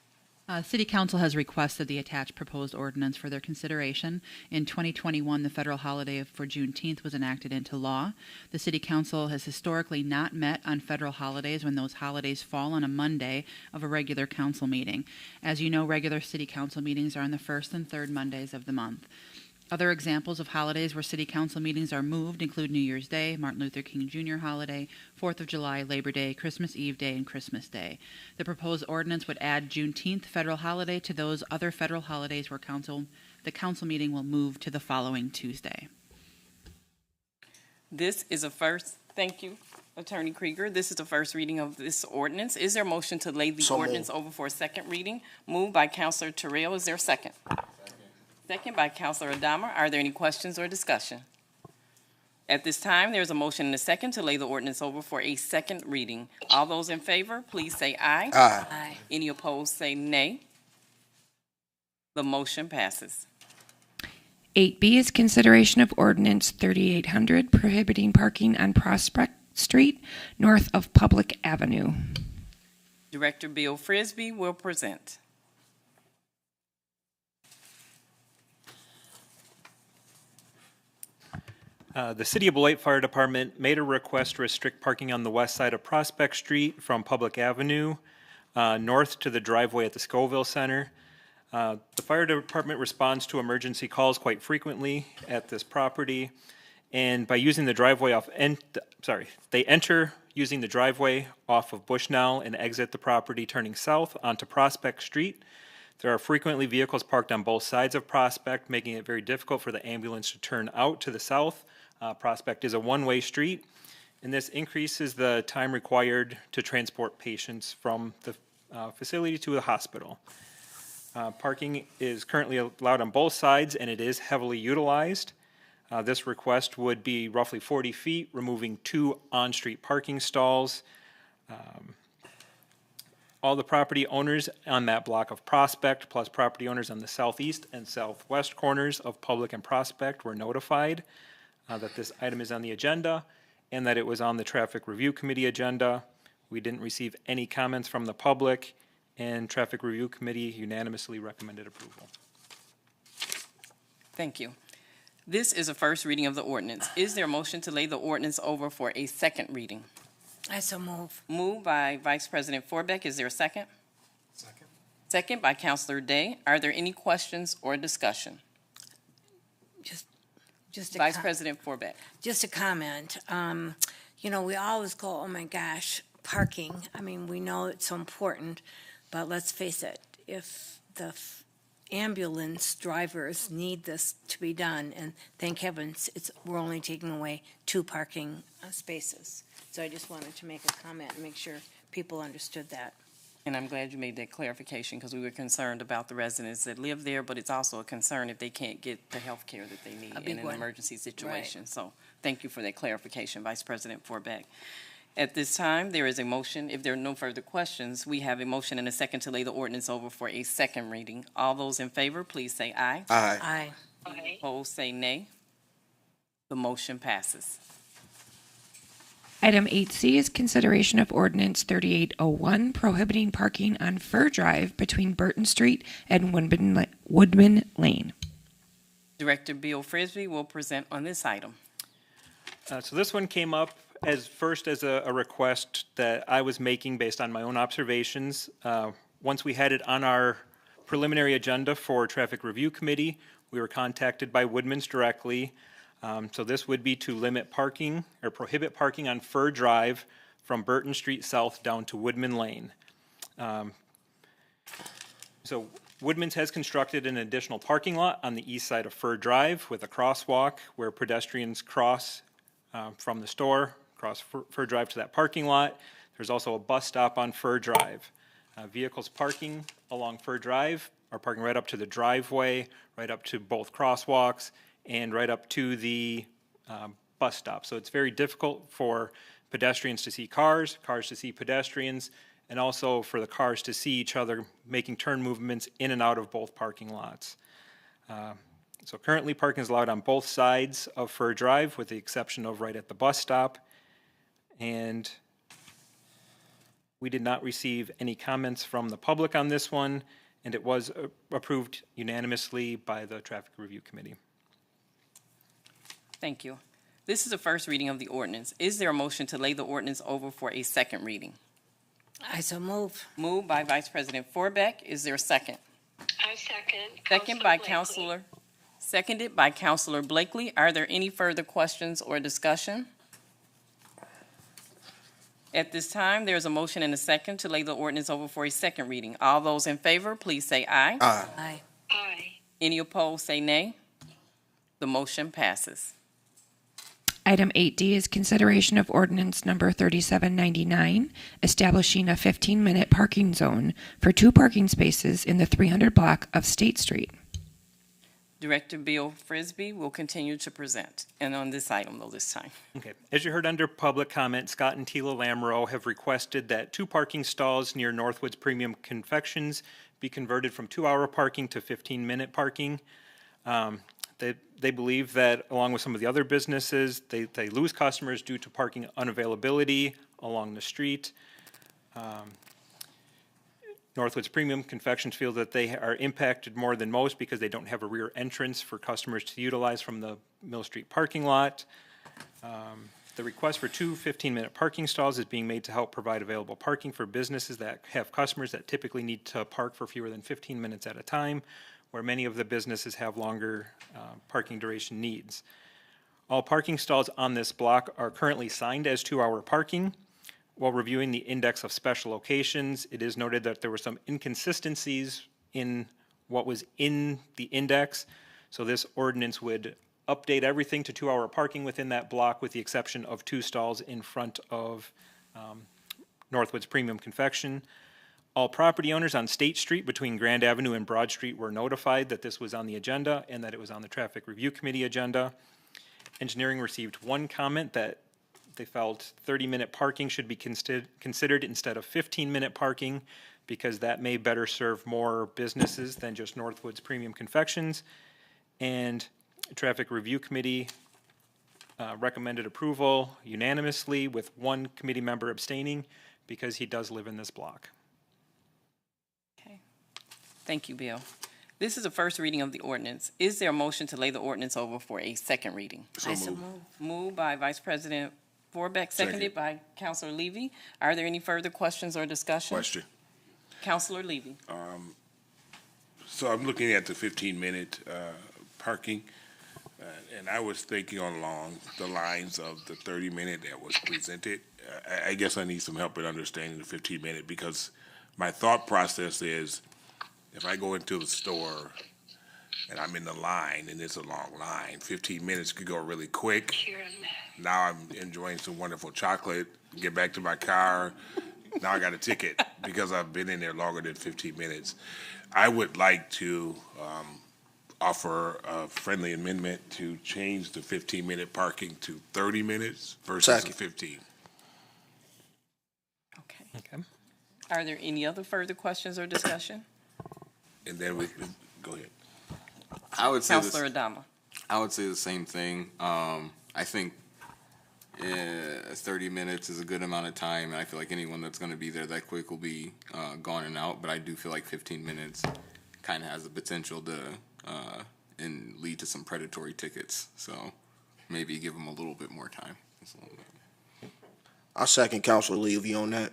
City Council has requested the attached proposed ordinance for their consideration. In 2021, the federal holiday for Juneteenth was enacted into law. The City Council has historically not met on federal holidays when those holidays fall on a Monday of a regular council meeting. As you know, regular City Council meetings are on the first and third Mondays of the month. Other examples of holidays where City Council meetings are moved include New Year's Day, Martin Luther King Jr. holiday, 4th of July, Labor Day, Christmas Eve Day, and Christmas Day. The proposed ordinance would add Juneteenth federal holiday to those other federal holidays where the council meeting will move to the following Tuesday. This is a first. Thank you, Attorney Krieger. This is the first reading of this ordinance. Is there a motion to lay the ordinance over for a second reading? Moved by Councilor Terrell. Is there a second? Second by Councilor Adama. Are there any questions or discussion? At this time, there is a motion and a second to lay the ordinance over for a second reading. All those in favor, please say aye. Aye. Any opposed, say nay. The motion passes. 8B is consideration of ordinance 3800 prohibiting parking on Prospect Street north of Public Avenue. Director Bill Frisbee will present. The City of Beloit Fire Department made a request to restrict parking on the west side of Prospect Street from Public Avenue north to the driveway at the Scoville Center. The fire department responds to emergency calls quite frequently at this property, and by using the driveway they enter using the driveway off of Bushnell and exit the property turning south onto Prospect Street. There are frequently vehicles parked on both sides of Prospect, making it very difficult for the ambulance to turn out to the south. Prospect is a one-way street, and this increases the time required to transport patients from the facility to the hospital. Parking is currently allowed on both sides, and it is heavily utilized. This request would be roughly 40 feet, removing 2 on-street parking stalls. All the property owners on that block of Prospect, plus property owners on the southeast and southwest corners of Public and Prospect, were notified that this item is on the agenda, and that it was on the Traffic Review Committee agenda. We didn't receive any comments from the public, and Traffic Review Committee unanimously recommended approval. Thank you. This is a first reading of the ordinance. Is there a motion to lay the ordinance over for a second reading? I so move. Moved by Vice President Forbeck. Is there a second? Second. Second by Councilor Day. Are there any questions or discussion? Just a Vice President Forbeck. Just a comment. You know, we always go, oh my gosh, parking. I mean, we know it's so important, but let's face it, if the ambulance drivers need this to be done, and thank heavens, we're only taking away 2 parking spaces. So I just wanted to make a comment and make sure people understood that. And I'm glad you made that clarification because we were concerned about the residents that live there, but it's also a concern if they can't get the health care that they need in an emergency situation. Right. So thank you for that clarification, Vice President Forbeck. At this time, there is a motion. If there are no further questions, we have a motion and a second to lay the ordinance over for a second reading. All those in favor, please say aye. Aye. Aye. Opposed, say nay. The motion passes. Item 8C is consideration of ordinance 3801 prohibiting parking on Fur Drive between Burton Street and Woodman Lane. Director Bill Frisbee will present on this item. So this one came up as a request that I was making based on my own observations. Once we had it on our preliminary agenda for Traffic Review Committee, we were contacted by Woodman's directly. So this would be to limit parking or prohibit parking on Fur Drive from Burton Street South down to Woodman Lane. So Woodman's has constructed an additional parking lot on the east side of Fur Drive with a crosswalk where pedestrians cross from the store, across Fur Drive to that parking lot. There's also a bus stop on Fur Drive. Vehicles parking along Fur Drive are parking right up to the driveway, right up to both crosswalks, and right up to the bus stop. So it's very difficult for pedestrians to see cars, cars to see pedestrians, and also for the cars to see each other making turn movements in and out of both parking lots. So currently parking is allowed on both sides of Fur Drive with the exception of right at the bus stop. And we did not receive any comments from the public on this one, and it was approved unanimously by the Traffic Review Committee. Thank you. This is a first reading of the ordinance. Is there a motion to lay the ordinance over for a second reading? I so move. Moved by Vice President Forbeck. Is there a second? I second. Seconded by Councilor Blakely. Are there any further questions or discussion? At this time, there is a motion and a second to lay the ordinance over for a second reading. All those in favor, please say aye. Aye. Aye. Any opposed, say nay. The motion passes. Item 8D is consideration of ordinance number 3799, establishing a 15-minute parking zone for 2 parking spaces in the 300 block of State Street. Director Bill Frisbee will continue to present, and on this item, though, this time. Okay. As you heard under public comment, Scott and Tila Lamoureux have requested that 2 parking stalls near Northwoods Premium Confections be converted from 2-hour parking to 15-minute parking. They believe that, along with some of the other businesses, they lose customers due to parking unavailability along the street. Northwoods Premium Confections feel that they are impacted more than most because they don't have a rear entrance for customers to utilize from the Mill Street parking lot. The request for 2 15-minute parking stalls is being made to help provide available parking for businesses that have customers that typically need to park for fewer than 15 minutes at a time, where many of the businesses have longer parking duration needs. All parking stalls on this block are currently signed as 2-hour parking. While reviewing the index of special locations, it is noted that there were some inconsistencies in what was in the index. So this ordinance would update everything to 2-hour parking within that block with the exception of 2 stalls in front of Northwoods Premium Confection. All property owners on State Street between Grand Avenue and Broad Street were notified that this was on the agenda and that it was on the Traffic Review Committee agenda. Engineering received 1 comment that they felt 30-minute parking should be considered instead of 15-minute parking because that may better serve more businesses than just Northwoods Premium Confections. And Traffic Review Committee recommended approval unanimously with one committee member abstaining because he does live in this block. Okay. Thank you, Bill. This is the first reading of the ordinance. Is there a motion to lay the ordinance over for a second reading? So moved. Moved by Vice President Forbeck, seconded by Councilor Levy. Are there any further questions or discussion? Question. Councilor Levy. So I'm looking at the 15-minute parking, and I was thinking along the lines of the 30-minute that was presented. I guess I need some help in understanding the 15-minute, because my thought process is if I go into the store and I'm in the line and it's a long line, 15 minutes could go really quick. Now I'm enjoying some wonderful chocolate, get back to my car. Now I got a ticket because I've been in there longer than 15 minutes. I would like to offer a friendly amendment to change the 15-minute parking to 30 minutes versus the 15. Okay. Are there any other further questions or discussion? And then we go ahead. I would say Councilor Adama. I would say the same thing. I think 30 minutes is a good amount of time, and I feel like anyone that's going to be there that quick will be gone and out. But I do feel like 15 minutes kind of has the potential to and lead to some predatory tickets. So maybe give them a little bit more time. I'll second Councilor Levy on that.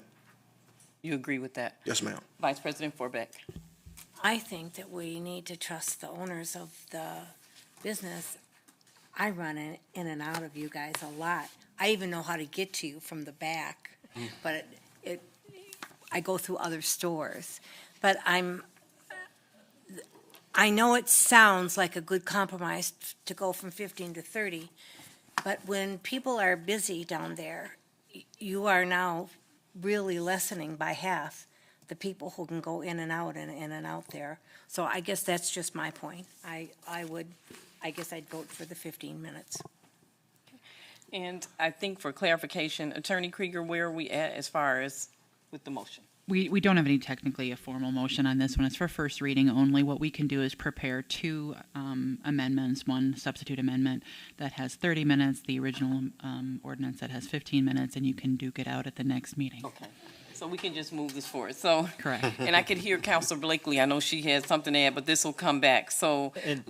You agree with that? Yes, ma'am. Vice President Forbeck. I think that we need to trust the owners of the business. I run in and out of you guys a lot. I even know how to get to you from the back, but I go through other stores. But I know it sounds like a good compromise to go from 15 to 30, but when people are busy down there, you are now really lessening by half the people who can go in and out there. So I guess that's just my point. I guess I'd vote for the 15 minutes. And I think for clarification, Attorney Krieger, where are we at as far as with the motion? We don't have any technically a formal motion on this one. It's for first reading only. What we can do is prepare two amendments, one substitute amendment that has 30 minutes, the original ordinance that has 15 minutes, and you can duke it out at the next meeting. Okay. So we can just move this forward. So correct. And I could hear Councilor Blakely. I know she had something to add, but this will come back. So And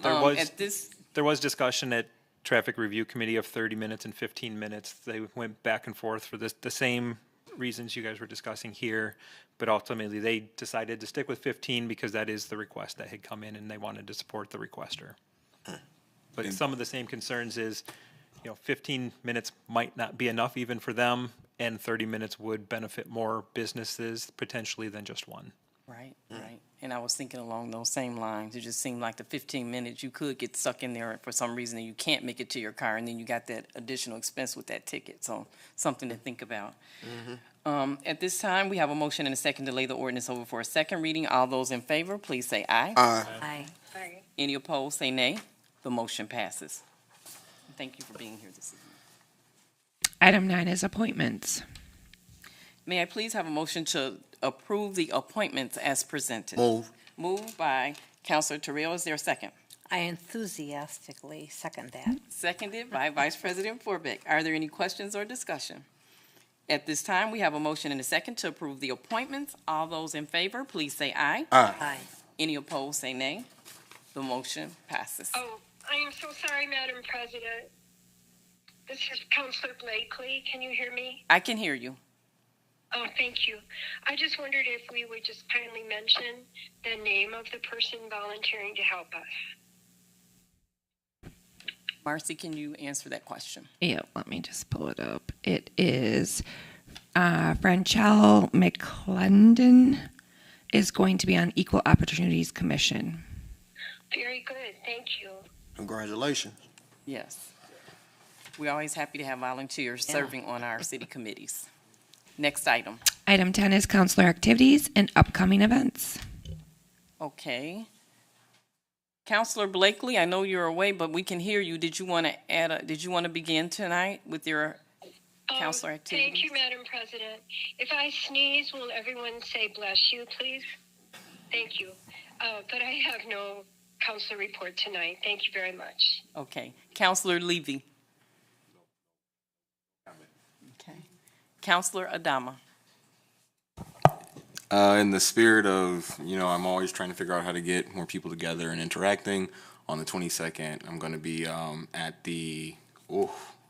there was discussion at Traffic Review Committee of 30 minutes and 15 minutes. They went back and forth for the same reasons you guys were discussing here, but ultimately they decided to stick with 15 because that is the request that had come in and they wanted to support the requester. But some of the same concerns is, 15 minutes might not be enough even for them, and 30 minutes would benefit more businesses potentially than just one. Right. And I was thinking along those same lines. It just seemed like the 15 minutes you could get stuck in there for some reason and you can't make it to your car, and then you got that additional expense with that ticket. So something to think about. At this time, we have a motion and a second to lay the ordinance over for a second reading. All those in favor, please say aye. Aye. Any opposed, say nay. The motion passes. Thank you for being here this evening. Item 9 is appointments. May I please have a motion to approve the appointments as presented? Move. Moved by Councilor Terrell. Is there a second? I enthusiastically second that. Seconded by Vice President Forbeck. Are there any questions or discussion? At this time, we have a motion and a second to approve the appointments. All those in favor, please say aye. Aye. Any opposed, say nay. The motion passes. Oh, I am so sorry, Madam President. This is Councilor Blakely. Can you hear me? I can hear you. Oh, thank you. I just wondered if we would just kindly mention the name of the person volunteering to help us. Marcy, can you answer that question? Yeah, let me just pull it up. It is Franchelle McClendon is going to be on Equal Opportunities Commission. Very good. Thank you. Congratulations. Yes. We're always happy to have volunteers serving on our city committees. Next item. Item 10 is counselor activities and upcoming events. Okay. Councilor Blakely, I know you're away, but we can hear you. Did you want to begin tonight with your counselor activities? Thank you, Madam President. If I sneeze, will everyone say bless you, please? Thank you. But I have no counselor report tonight. Thank you very much. Okay. Councilor Levy. Counselor Adama. In the spirit of, I'm always trying to figure out how to get more people together and interacting, on the 22nd, I'm going to be at the, I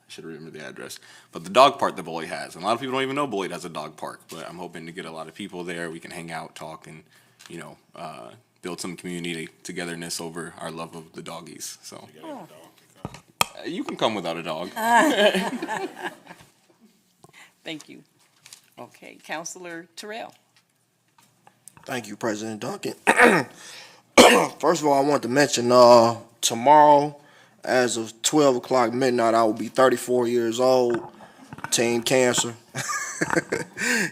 should remember the address, but the dog park that Beloit has. And a lot of people don't even know Beloit has a dog park, but I'm hoping to get a lot of people there. We can hang out, talk, and, build some community togetherness over our love of the doggies. So you can come without a dog. Thank you. Okay, Counselor Terrell. Thank you, President Duncan. First of all, I want to mention tomorrow, as of 12 o'clock midnight, I will be 34 years old, teen cancer.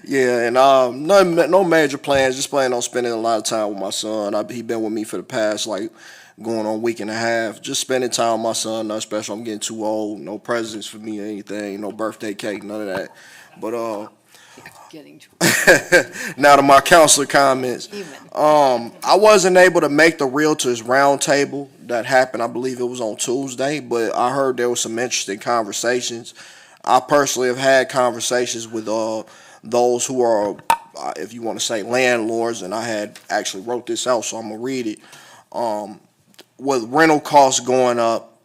Yeah, and no major plans, just planning on spending a lot of time with my son. He been with me for the past, going on week and a half. Just spending time with my son, nothing special. I'm getting too old. No presents for me or anything, no birthday cake, none of that. But now to my counselor comments. I wasn't able to make the Realtors Roundtable that happened. I believe it was on Tuesday, but I heard there was some interesting conversations. I personally have had conversations with those who are, if you want to say, landlords, and I had actually wrote this out, so I'm gonna read it. With rental costs going up,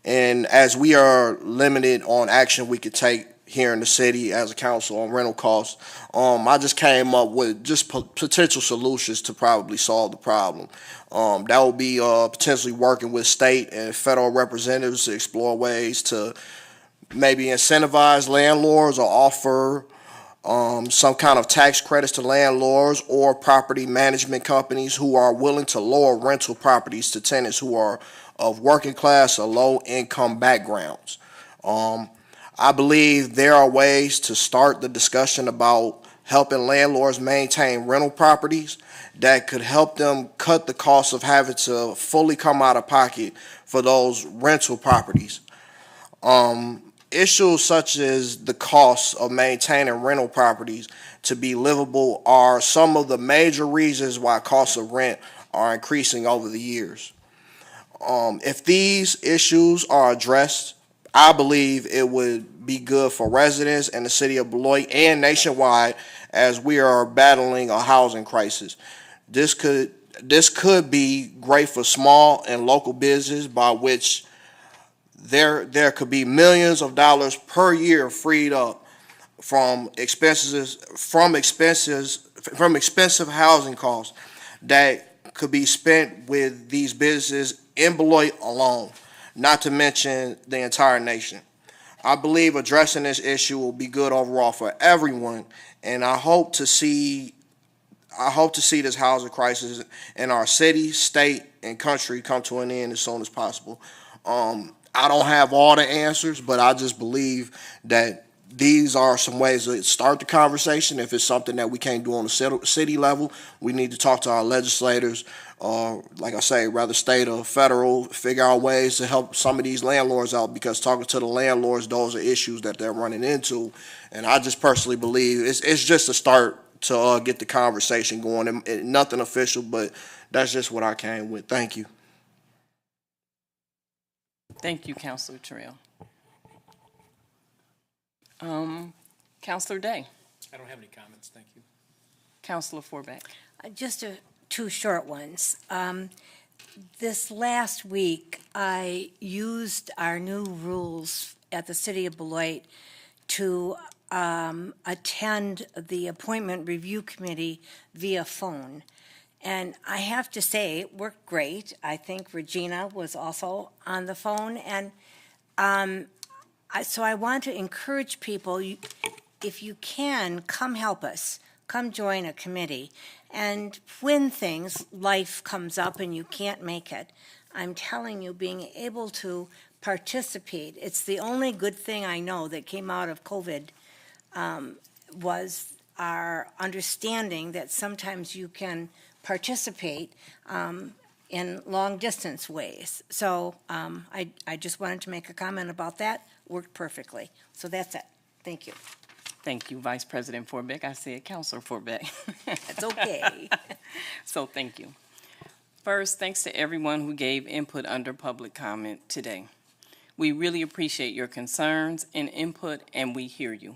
and as we are limited on action we could take here in the city as a council on rental costs, I just came up with just potential solutions to probably solve the problem. That would be potentially working with state and federal representatives to explore ways to maybe incentivize landlords or offer some kind of tax credits to landlords or property management companies who are willing to lower rental properties to tenants who are of working class or low income backgrounds. I believe there are ways to start the discussion about helping landlords maintain rental properties that could help them cut the cost of having to fully come out of pocket for those rental properties. Issues such as the costs of maintaining rental properties to be livable are some of the major reasons why costs of rent are increasing over the years. If these issues are addressed, I believe it would be good for residents in the city of Beloit and nationwide as we are battling a housing crisis. This could be great for small and local business, by which there could be millions of dollars per year freed up from expensive housing costs that could be spent with these businesses in Beloit alone, not to mention the entire nation. I believe addressing this issue will be good overall for everyone, and I hope to see this housing crisis in our city, state, and country come to an end as soon as possible. I don't have all the answers, but I just believe that these are some ways to start the conversation. If it's something that we can't do on the city level, we need to talk to our legislators, like I say, rather state or federal, figure out ways to help some of these landlords out, because talking to the landlords, those are issues that they're running into. And I just personally believe it's just a start to get the conversation going. And nothing official, but that's just what I came with. Thank you. Thank you, Counselor Terrell. Counselor Day. I don't have any comments, thank you. Counselor Forbeck. Just two short ones. This last week, I used our new rules at the City of Beloit to attend the Appointment Review Committee via phone. And I have to say, it worked great. I think Regina was also on the phone. And so I want to encourage people, if you can, come help us. Come join a committee. And when life comes up and you can't make it, I'm telling you, being able to participate, it's the only good thing I know that came out of COVID, was our understanding that sometimes you can participate in long-distance ways. So I just wanted to make a comment about that. Worked perfectly. So that's it. Thank you. Thank you, Vice President Forbeck. I said Counselor Forbeck. It's okay. So thank you. First, thanks to everyone who gave input under public comment today. We really appreciate your concerns and input, and we hear you.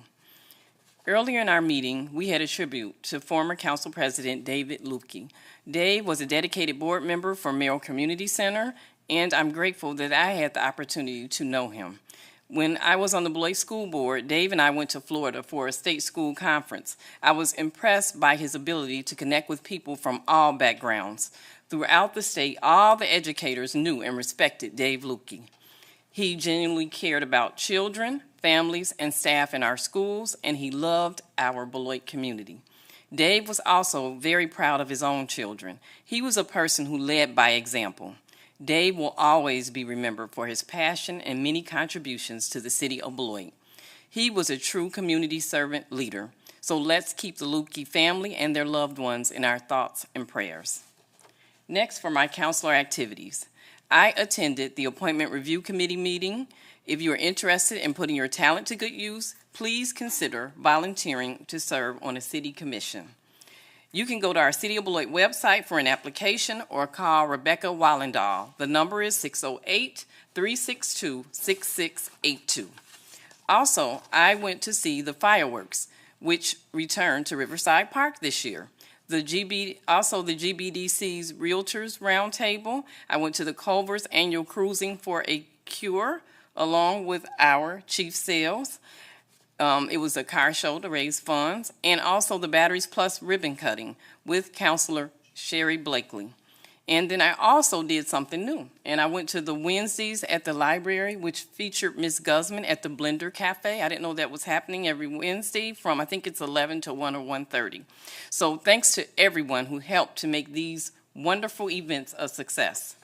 Earlier in our meeting, we had a tribute to former Council President David Lupke. Dave was a dedicated board member for Merrill Community Center, and I'm grateful that I had the opportunity to know him. When I was on the Beloit School Board, Dave and I went to Florida for a state school conference. I was impressed by his ability to connect with people from all backgrounds. Throughout the state, all the educators knew and respected Dave Lupke. He genuinely cared about children, families, and staff in our schools, and he loved our Beloit community. Dave was also very proud of his own children. He was a person who led by example. Dave will always be remembered for his passion and many contributions to the city of Beloit. He was a true community servant leader. So let's keep the Lupke family and their loved ones in our thoughts and prayers. Next, for my counselor activities. I attended the Appointment Review Committee meeting. If you are interested in putting your talent to good use, please consider volunteering to serve on a city commission. You can go to our City of Beloit website for an application or call Rebecca Wallendahl. The number is 608-362-6682. Also, I went to see the fireworks, which returned to Riverside Park this year. Also the GBDC's Realtors Roundtable. I went to the Culver's annual Cruising for a Cure, along with our chief sales. It was a car show to raise funds, and also the Batteries Plus ribbon cutting with Counselor Sherry Blakely. And then I also did something new, and I went to the Wednesdays at the library, which featured Miss Guzman at the Blender Cafe. I didn't know that was happening every Wednesday from, I think it's 11 to 1 or 1:30. So thanks to everyone who helped to make these wonderful events a success.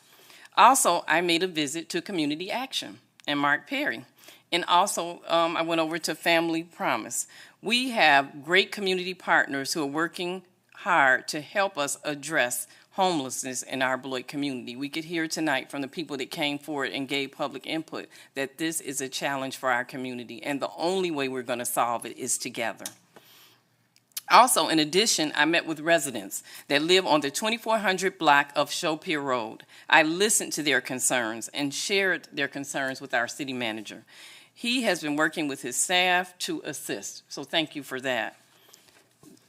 Also, I made a visit to Community Action and Mark Perry. And also, I went over to Family Promise. We have great community partners who are working hard to help us address homelessness in our Beloit community. We could hear tonight from the people that came forward and gave public input that this is a challenge for our community, and the only way we're going to solve it is together. Also, in addition, I met with residents that live on the 2400 block of Shopier Road. I listened to their concerns and shared their concerns with our city manager. He has been working with his staff to assist, so thank you for that.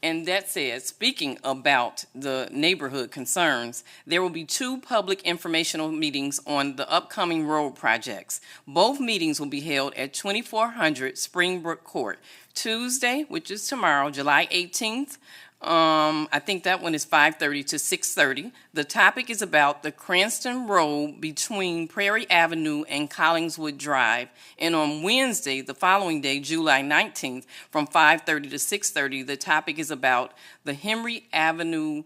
And that said, speaking about the neighborhood concerns, there will be 2 public informational meetings on the upcoming road projects. Both meetings will be held at 2400 Springbrook Court, Tuesday, which is tomorrow, July 18th. I think that one is 5:30 to 6:30. The topic is about the Cranston Road between Prairie Avenue and Collingswood Drive. And on Wednesday, the following day, July 19th, from 5:30 to 6:30, the topic is about the Henry Avenue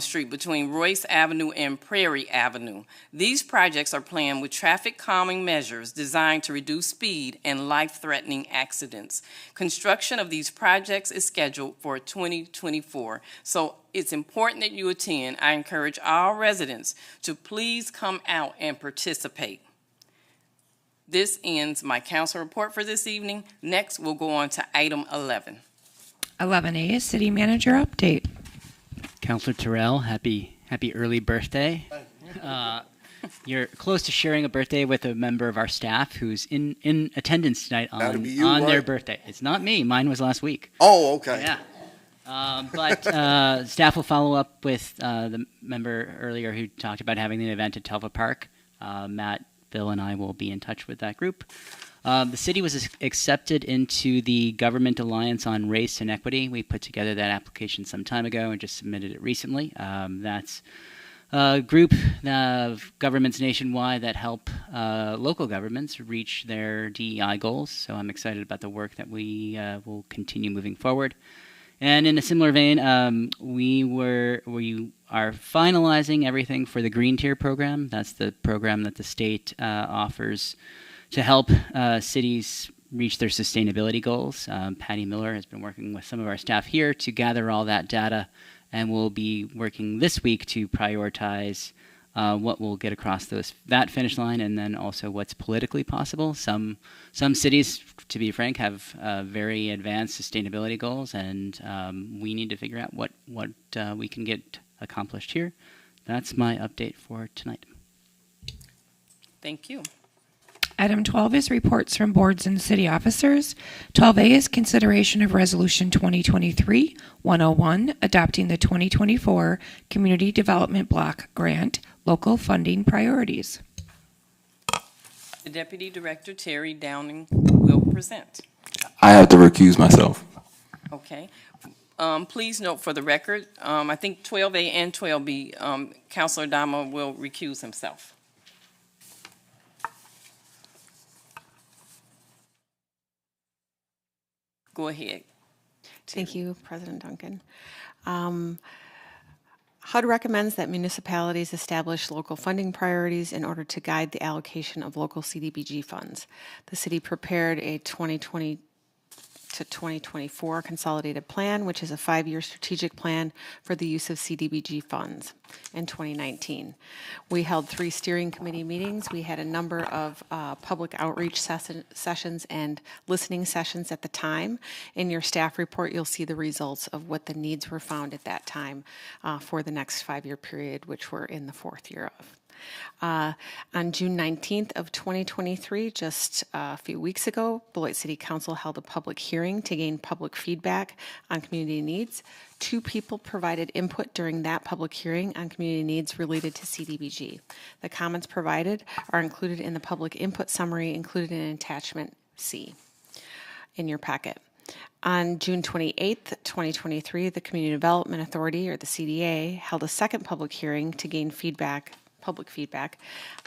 Street between Royce Avenue and Prairie Avenue. These projects are planned with traffic calming measures designed to reduce speed and life-threatening accidents. Construction of these projects is scheduled for 2024. So it's important that you attend. I encourage all residents to please come out and participate. This ends my council report for this evening. Next, we'll go on to item 11. 11A is City Manager Update. Councilor Terrell, happy early birthday. You're close to sharing a birthday with a member of our staff who's in attendance tonight on their birthday. It's not me. Mine was last week. Oh, okay. Yeah. But staff will follow up with the member earlier who talked about having an event at Telva Park. Matt, Bill, and I will be in touch with that group. The city was accepted into the Government Alliance on Race and Equity. We put together that application some time ago and just submitted it recently. That's a group of governments nationwide that help local governments reach their DEI goals. So I'm excited about the work that we will continue moving forward. And in a similar vein, we are finalizing everything for the Green Tier program. That's the program that the state offers to help cities reach their sustainability goals. Patty Miller has been working with some of our staff here to gather all that data, and we'll be working this week to prioritize what will get across that finish line, and then also what's politically possible. Some cities, to be frank, have very advanced sustainability goals, and we need to figure out what we can get accomplished here. That's my update for tonight. Thank you. Item 12 is reports from boards and city officers. 12A is consideration of Resolution 2023-101, adopting the 2024 Community Development Block Grant Local Funding Priorities. The Deputy Director, Terry Downing, will present. I have to recuse myself. Okay. Please note for the record, I think 12A and 12B, Councilor Dama will recuse himself. Go ahead. Thank you, President Duncan. HUD recommends that municipalities establish local funding priorities in order to guide the allocation of local CDBG funds. The city prepared a 2020 to 2024 consolidated plan, which is a 5-year strategic plan for the use of CDBG funds in 2019. We held 3 steering committee meetings. We had a number of public outreach sessions and listening sessions at the time. In your staff report, you'll see the results of what the needs were found at that time for the next 5-year period, which we're in the 4th year of. On June 19th of 2023, just a few weeks ago, Beloit City Council held a public hearing to gain public feedback on community needs. 2 people provided input during that public hearing on community needs related to CDBG. The comments provided are included in the public input summary included in attachment C in your packet. On June 28th, 2023, the Community Development Authority, or the CDA, held a second public hearing to gain public feedback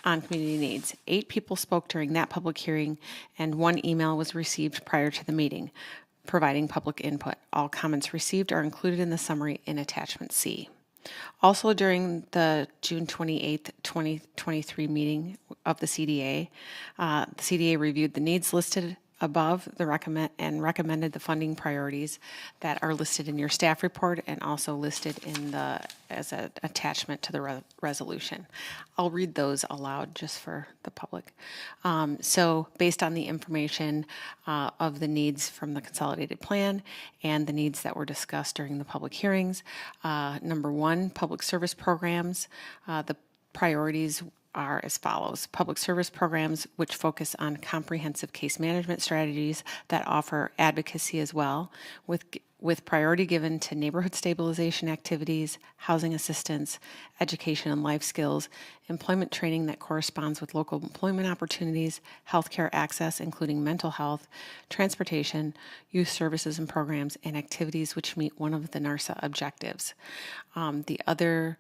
on community needs. 8 people spoke during that public hearing, and 1 email was received prior to the meeting, providing public input. All comments received are included in the summary in attachment C. Also, during the June 28th, 2023 meeting of the CDA reviewed the needs listed above recommended the funding priorities that are listed in your staff report and also listed in as an attachment to the resolution. I'll read those aloud just for the public. So based on the information of the needs from the consolidated plan and the needs that were discussed during the public hearings, number 1, public service programs, the priorities are as follows. Public service programs which focus on comprehensive case management strategies that offer advocacy as well, with priority given to neighborhood stabilization activities, housing assistance, education and life skills, employment training that corresponds with local employment opportunities, healthcare access, including mental health, transportation, youth services and programs, and activities which meet one of the NARSA objectives. The other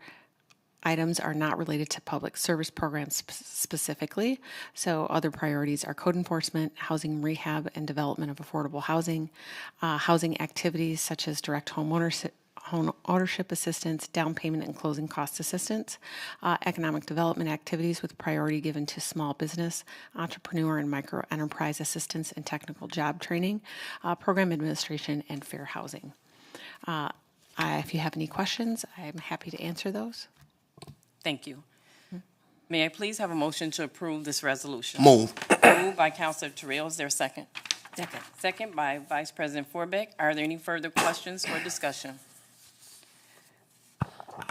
items are not related to public service programs specifically. So other priorities are code enforcement, housing rehab and development of affordable housing, housing activities such as direct home ownership assistance, down payment and closing cost assistance, economic development activities with priority given to small business, entrepreneur and micro enterprise assistance and technical job training, program administration, and fair housing. If you have any questions, I'm happy to answer those. Thank you. May I please have a motion to approve this resolution? Move. Moved by Councilor Terrell. Is there a second? Second. Second by Vice President Forbeck. Are there any further questions or discussion?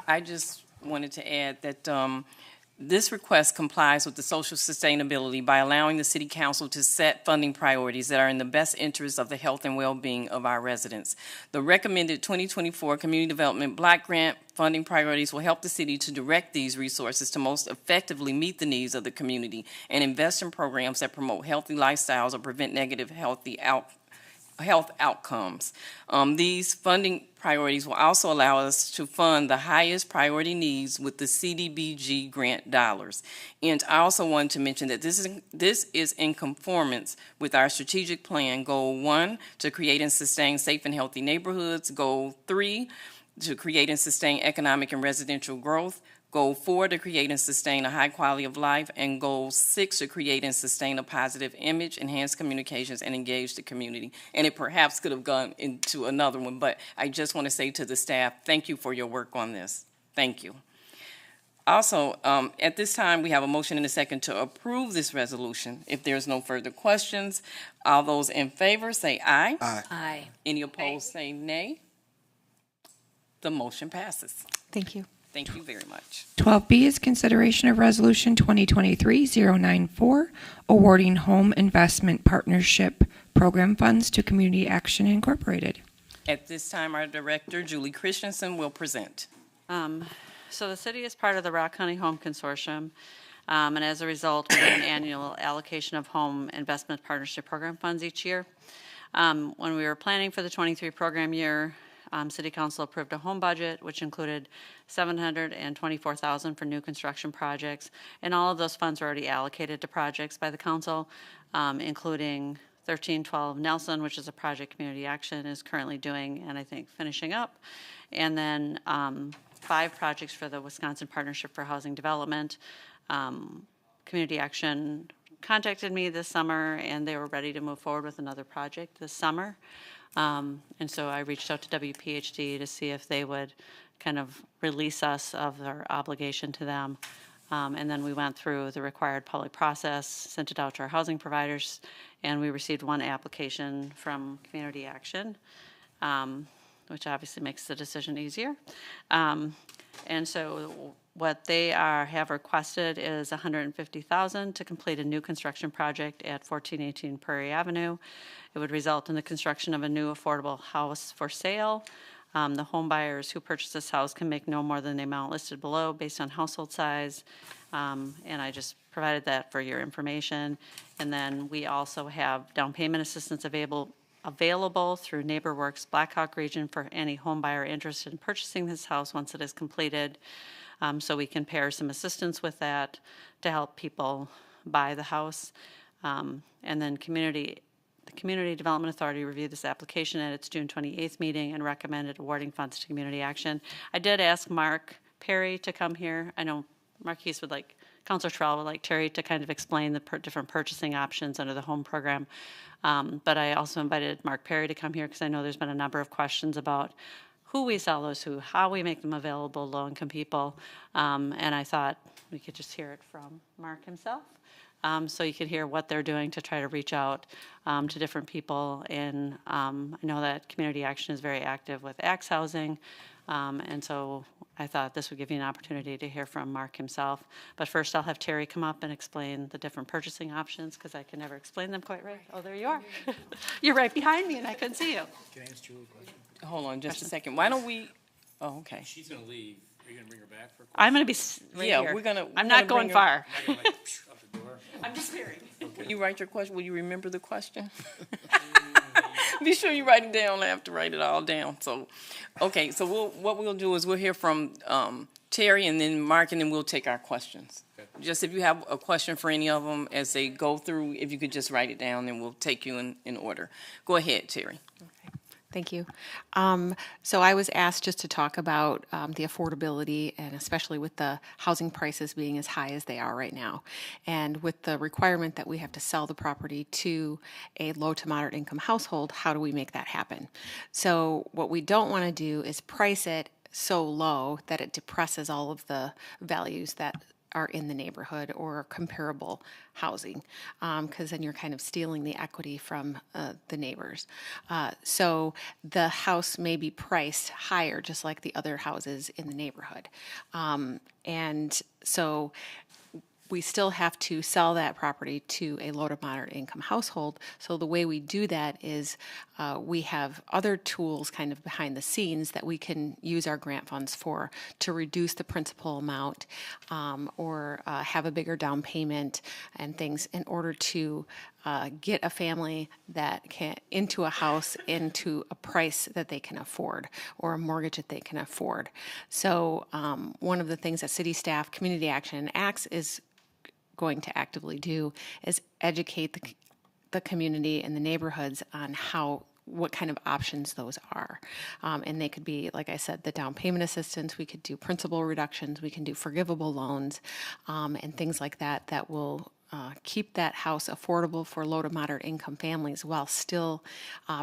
I just wanted to add that this request complies with the social sustainability by allowing the City Council to set funding priorities that are in the best interest of the health and well-being of our residents. The recommended 2024 Community Development Block Grant funding priorities will help the city to direct these resources to most effectively meet the needs of the community and invest in programs that promote healthy lifestyles or prevent negative health outcomes. These funding priorities will also allow us to fund the highest priority needs with the CDBG grant dollars. And I also want to mention that this is in conformance with our strategic plan, Goal 1, to create and sustain safe and healthy neighborhoods, Goal 3, to create and sustain economic and residential growth, Goal 4, to create and sustain a high quality of life, and Goal 6, to create and sustain a positive image, enhance communications, and engage the community. And it perhaps could have gone into another one, but I just want to say to the staff, thank you for your work on this. Thank you. Also, at this time, we have a motion and a second to approve this resolution. If there's no further questions, all those in favor say aye. Aye. Aye. Any opposed say nay. The motion passes. Thank you. Thank you very much. 12B is consideration of Resolution 2023-094, awarding home investment partnership program funds to Community Action Incorporated. At this time, our director, Julie Christensen, will present. So the city is part of the Rock County Home Consortium, and as a result, we get an annual allocation of home investment partnership program funds each year. When we were planning for the 23 program year, City Council approved a home budget, which included $724,000 for new construction projects, and all of those funds were already allocated to projects by the council, including 1312 Nelson, which is a project Community Action is currently doing and I think finishing up, and then 5 projects for the Wisconsin Partnership for Housing Development. Community Action contacted me this summer, and they were ready to move forward with another project this summer. And so I reached out to WPHD to see if they would kind of release us of our obligation to them. And then we went through the required public process, sent it out to our housing providers, and we received 1 application from Community Action, which obviously makes the decision easier. And so what they have requested is $150,000 to complete a new construction project at 1418 Prairie Avenue. It would result in the construction of a new affordable house for sale. The home buyers who purchase this house can make no more than the amount listed below based on household size. And I just provided that for your information. And then we also have down payment assistance available through NeighborWorks Blackhawk region for any home buyer interested in purchasing this house once it is completed. So we can pair some assistance with that to help people buy the house. And then the Community Development Authority reviewed this application at its June 28th meeting and recommended awarding funds to Community Action. I did ask Mark Perry to come here. I know Marquise would like, Councilor Terrell would like Terry to kind of explain the different purchasing options under the home program. But I also invited Mark Perry to come here because I know there's been a number of questions about who we sell those to, how we make them available to low-income people. And I thought we could just hear it from Mark himself. So you could hear what they're doing to try to reach out to different people. And I know that Community Action is very active with Axe Housing. And so I thought this would give you an opportunity to hear from Mark himself. But first I'll have Terry come up and explain the different purchasing options because I can never explain them quite right. Oh, there you are. You're right behind me and I couldn't see you. Can I ask Julie a question? Hold on just a second. Why don't we, okay. She's going to leave. Are you going to bring her back for a question? I'm going to be right here. We're going to. I'm not going far. I'm just hearing. Okay. Will you write your question? Will you remember the question? Be sure you write it down. I have to write it all down. So, okay. So what we'll do is we'll hear from Terry and then Mark, and then we'll take our questions. Okay. Just if you have a question for any of them as they go through, if you could just write it down, and we'll take you in order. Go ahead, Terry. Thank you. So I was asked just to talk about the affordability, and especially with the housing prices being as high as they are right now, and with the requirement that we have to sell the property to a low to moderate income household, how do we make that happen? So what we don't want to do is price it so low that it depresses all of the values that are in the neighborhood or comparable housing, because then you're kind of stealing the equity from the neighbors. So the house may be priced higher, just like the other houses in the neighborhood. And so we still have to sell that property to a low to moderate income household. So the way we do that is we have other tools kind of behind the scenes that we can use our grant funds for to reduce the principal amount or have a bigger down payment and things in order to get a family that can into a house into a price that they can afford or a mortgage that they can afford. So one of the things that city staff, Community Action, and Axe is going to actively do is educate the community and the neighborhoods on what kind of options those are. And they could be, like I said, the down payment assistance, we could do principal reductions, we can do forgivable loans, and things like that that will keep that house affordable for low to moderate income families while still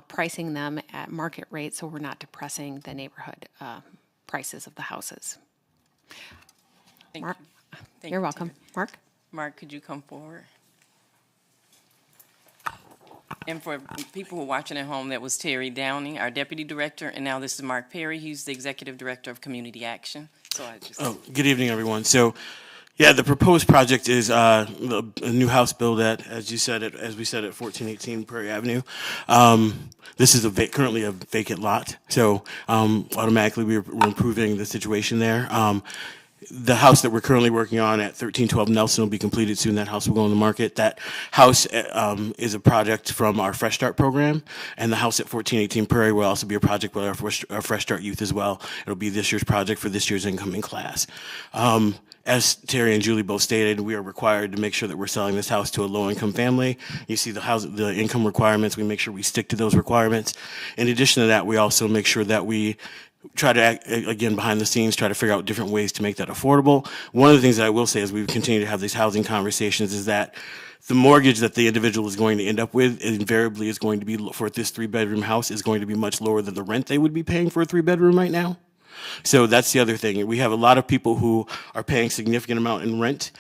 pricing them at market rate so we're not depressing the neighborhood prices of the houses. Mark, you're welcome. Mark? Mark, could you come forward? And for people who are watching at home, that was Terry Downing, our Deputy Director, and now this is Mark Perry. He's the Executive Director of Community Action. so I just. Oh, good evening, everyone. So, yeah, the proposed project is a new house build at, as we said, at 1418 Prairie Avenue. This is currently a vacant lot, so automatically we're improving the situation there. The house that we're currently working on at 1312 Nelson will be completed soon. That house will go on the market. That house is a project from our Fresh Start program, and the house at 1418 Prairie will also be a project with our Fresh Start youth as well. It'll be this year's project for this year's incoming class. As Terry and Julie both stated, we are required to make sure that we're selling this house to a low-income family. You see the income requirements. We make sure we stick to those requirements. In addition to that, we also make sure that we try to act, again, behind the scenes, try to figure out different ways to make that affordable. One of the things that I will say as we continue to have these housing conversations is that the mortgage that the individual is going to end up with invariably is going to be, for this 3-bedroom house, is going to be much lower than the rent they would be paying for a 3-bedroom right now. So that's the other thing. We have a lot of people who are paying significant amount in rent.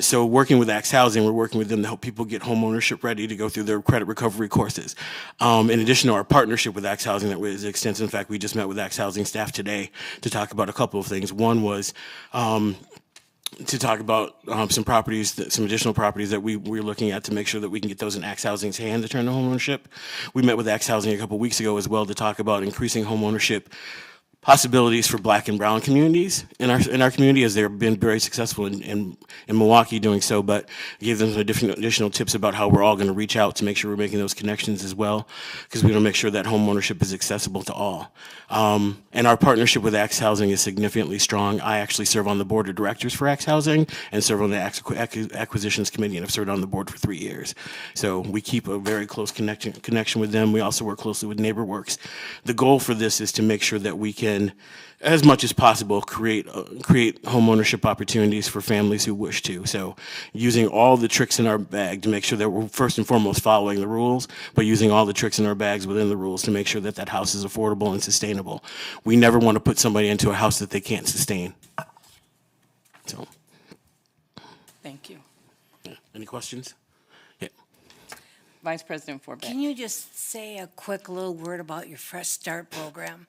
So working with Axe Housing, we're working with them to help people get home ownership ready to go through their credit recovery courses. In addition to our partnership with Axe Housing that was extensive. In fact, we just met with Axe Housing staff today to talk about a couple of things. One was to talk about some additional properties that we're looking at to make sure that we can get those in Axe Housing's hand to turn to home ownership. We met with Axe Housing a couple of weeks ago as well to talk about increasing home ownership possibilities for Black and brown communities in our community, as they've been very successful in Milwaukee doing so, but gave them some additional tips about how we're all going to reach out to make sure we're making those connections as well, because we want to make sure that home ownership is accessible to all. And our partnership with Axe Housing is significantly strong. I actually serve on the board of directors for Axe Housing and serve on the acquisitions committee, and I've served on the board for 3 years. So we keep a very close connection with them. We also work closely with NeighborWorks. The goal for this is to make sure that we can, as much as possible, create home ownership opportunities for families who wish to. So using all the tricks in our bag to make sure that we're first and foremost following the rules, but using all the tricks in our bags within the rules to make sure that that house is affordable and sustainable. We never want to put somebody into a house that they can't sustain. So. Thank you. Yeah. Any questions? Vice President Forbeck. Can you just say a quick little word about your Fresh Start program?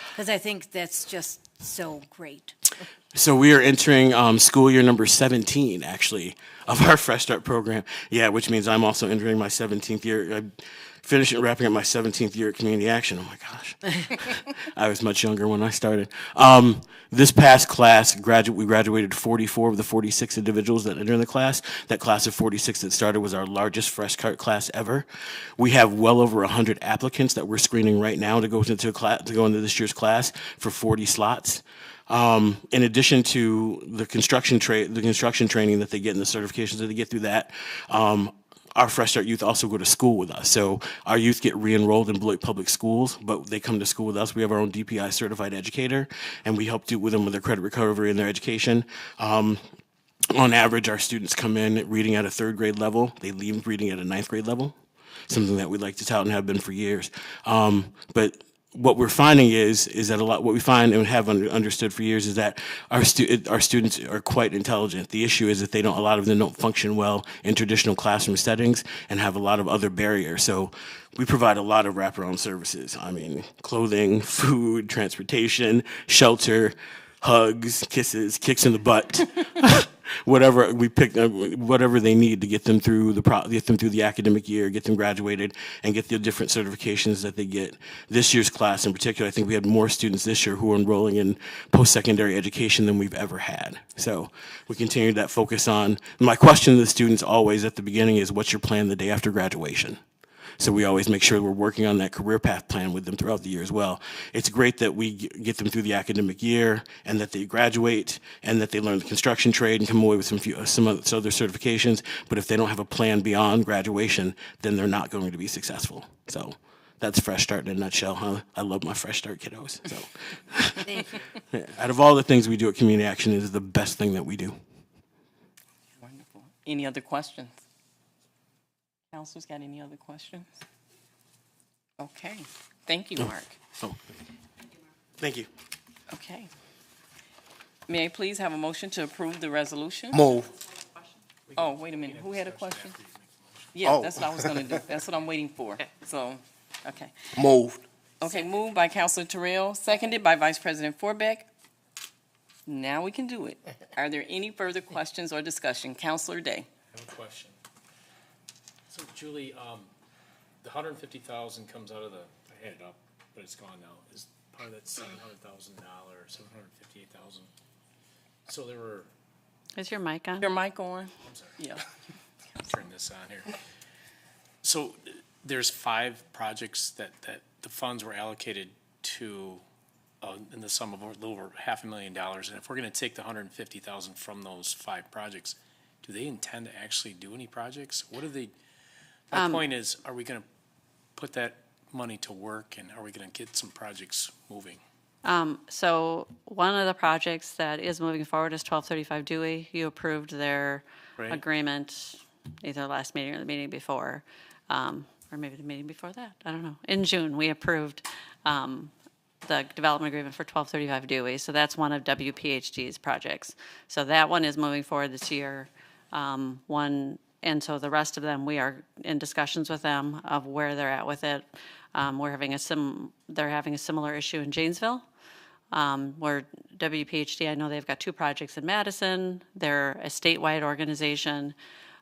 Because I think that's just so great. So we are entering school year number 17, actually, of our Fresh Start program. Yeah, which means I'm also entering my 17th year. I'm wrapping up my 17th year at Community Action. Oh my gosh. I was much younger when I started. This past class, we graduated 44 of the 46 individuals that entered the class. That class of 46 that started was our largest Fresh Start class ever. We have well over 100 applicants that we're screening right now to go into this year's class for 40 slots. In addition to the construction training that they get and the certifications that they get through that, our Fresh Start youth also go to school with us. So our youth get re-enrolled in Beloit Public Schools, but they come to school with us. We have our own DPI certified educator, and we help with them with their credit recovery and their education. On average, our students come in reading at a 3rd grade level. They leave reading at a 9th grade level, something that we'd like to tout and have been for years. But what we're finding is that what we find and have understood for years is that our students are quite intelligent. The issue is that a lot of them don't function well in traditional classroom settings and have a lot of other barriers. So we provide a lot of wraparound services. I mean, clothing, food, transportation, shelter, hugs, kisses, kicks in the butt. Whatever we pick, whatever they need to get them through the academic year, get them graduated, and get the different certifications that they get. This year's class, in particular, I think we had more students this year who are enrolling in post-secondary education than we've ever had. So we continue that focus on. My question to the students always at the beginning is, "What's your plan the day after graduation?" So we always make sure we're working on that career path plan with them throughout the year as well. It's great that we get them through the academic year and that they graduate and that they learn the construction trade and come away with some other certifications. But if they don't have a plan beyond graduation, then they're not going to be successful. So that's Fresh Start in a nutshell, huh? I love my Fresh Start kiddos. So. Thank you. Out of all the things we do at Community Action, it is the best thing that we do. Wonderful. Any other questions? Councilors got any other questions? Okay. Thank you, Mark. Thank you. Okay. May I please have a motion to approve the resolution? Move. Oh, wait a minute. Who had a question? Yeah, that's what I was going to do. That's what I'm waiting for. So, okay. Moved. Okay, moved by Councilor Terrell, seconded by Vice President Forbeck. Now we can do it. Are there any further questions or discussion? Counselor Day. I have a question. So Julie, the 150,000 comes out of the, I had it up, but it's gone now, is part of that $700,000, 758,000. So there were. Is your mic on? Your mic on? I'm sorry. Yeah. Turn this on here. So there's 5 projects that the funds were allocated to in the sum of a little over $500,000. And if we're going to take the 150,000 from those 5 projects, do they intend to actually do any projects? What do they? My point is, are we going to put that money to work, and are we going to get some projects moving? So one of the projects that is moving forward is 1235 Dewey. You approved their agreement either last meeting or the meeting before, or maybe the meeting before that. I don't know. In June, we approved the development agreement for 1235 Dewey. So that's one of WPHD's projects. So that one is moving forward this year. And so the rest of them, we are in discussions with them of where they're at with it. They're having a similar issue in Janesville, where WPHD, I know they've got 2 projects in Madison. They're a statewide organization.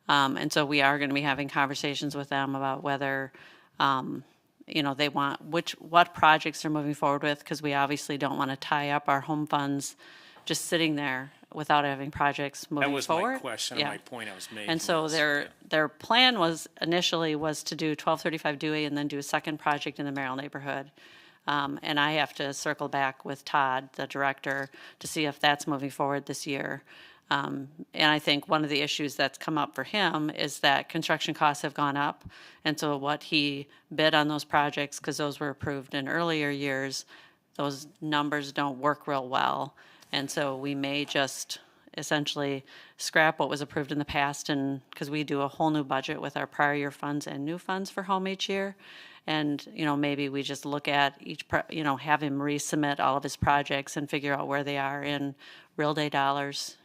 And so we are going to be having conversations with them about whether, they want, what projects they're moving forward with, because we obviously don't want to tie up our home funds just sitting there without having projects moving forward. That was my question, my point I was making. And so their plan was initially to do 1235 Dewey and then do a second project in the Merrill neighborhood. And I have to circle back with Todd, the director, to see if that's moving forward this year. And I think one of the issues that's come up for him is that construction costs have gone up. And so what he bid on those projects, because those were approved in earlier years, those numbers don't work real well. And so we may just essentially scrap what was approved in the past, and because we do a whole new budget with our prior year funds and new funds for home each year. And, maybe we just look at each, have him resubmit all of his projects and figure out where they are in real day dollars,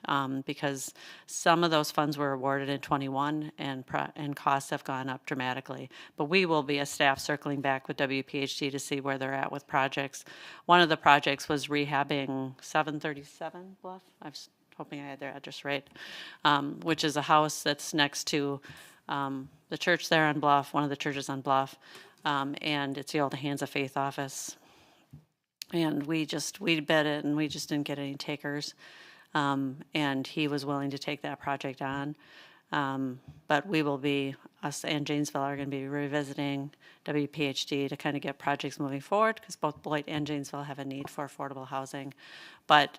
because some of those funds were awarded in 21 and costs have gone up dramatically. But we will be, as staff, circling back with WPHD to see where they're at with projects. One of the projects was rehabbing 737 Bluff. I was hoping I had their address right, which is a house that's next to the church there on Bluff, one of the churches on Bluff. And it's the old Hands of Faith office. And we bid it, and we just didn't get any takers. And he was willing to take that project on. But us and Janesville are going to be revisiting WPHD to kind of get projects moving forward, because both Beloit and Janesville have a need for affordable housing. But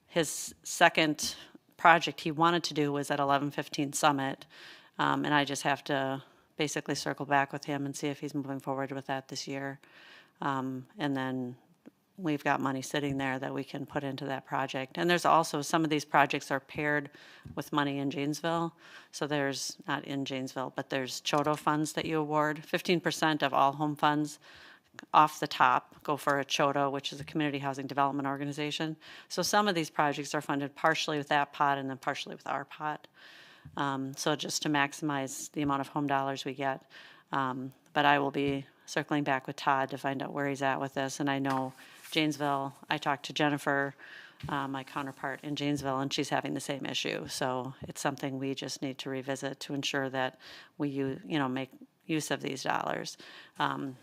his second project he wanted to do was at 1115 Summit. And I just have to basically circle back with him and see if he's moving forward with that this year. And then we've got money sitting there that we can put into that project. And there's also, some of these projects are paired with money in Janesville. So there's, not in Janesville, but there's CHOTO funds that you award. 15% of all home funds off the top go for a CHOTO, which is a community housing development organization. So some of these projects are funded partially with that pot and then partially with our pot. So just to maximize the amount of home dollars we get. But I will be circling back with Todd to find out where he's at with this. And I know Janesville, I talked to Jennifer, my counterpart in Janesville, and she's having the same issue. So it's something we just need to revisit to ensure that we make use of these dollars.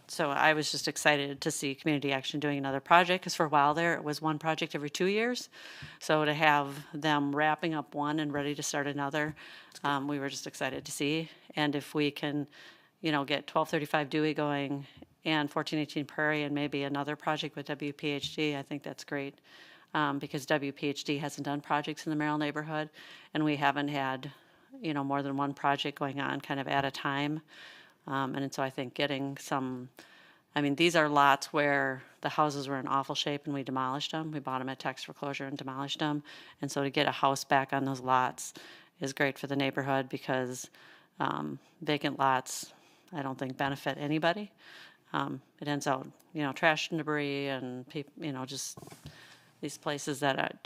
So I was just excited to see Community Action doing another project, because for a while there it was one project every 2 years. So to have them wrapping up one and ready to start another, we were just excited to see. And if we can, get 1235 Dewey going and 1418 Prairie and maybe another project with WPHD, I think that's great, because WPHD hasn't done projects in the Merrill neighborhood, and we haven't had, more than one project going on kind of at a time. And so I think getting these are lots where the houses were in awful shape and we demolished them. We bought them at tax foreclosure and demolished them. And so to get a house back on those lots is great for the neighborhood, because vacant lots, I don't think, benefit anybody. It ends out, trash and debris and just these places that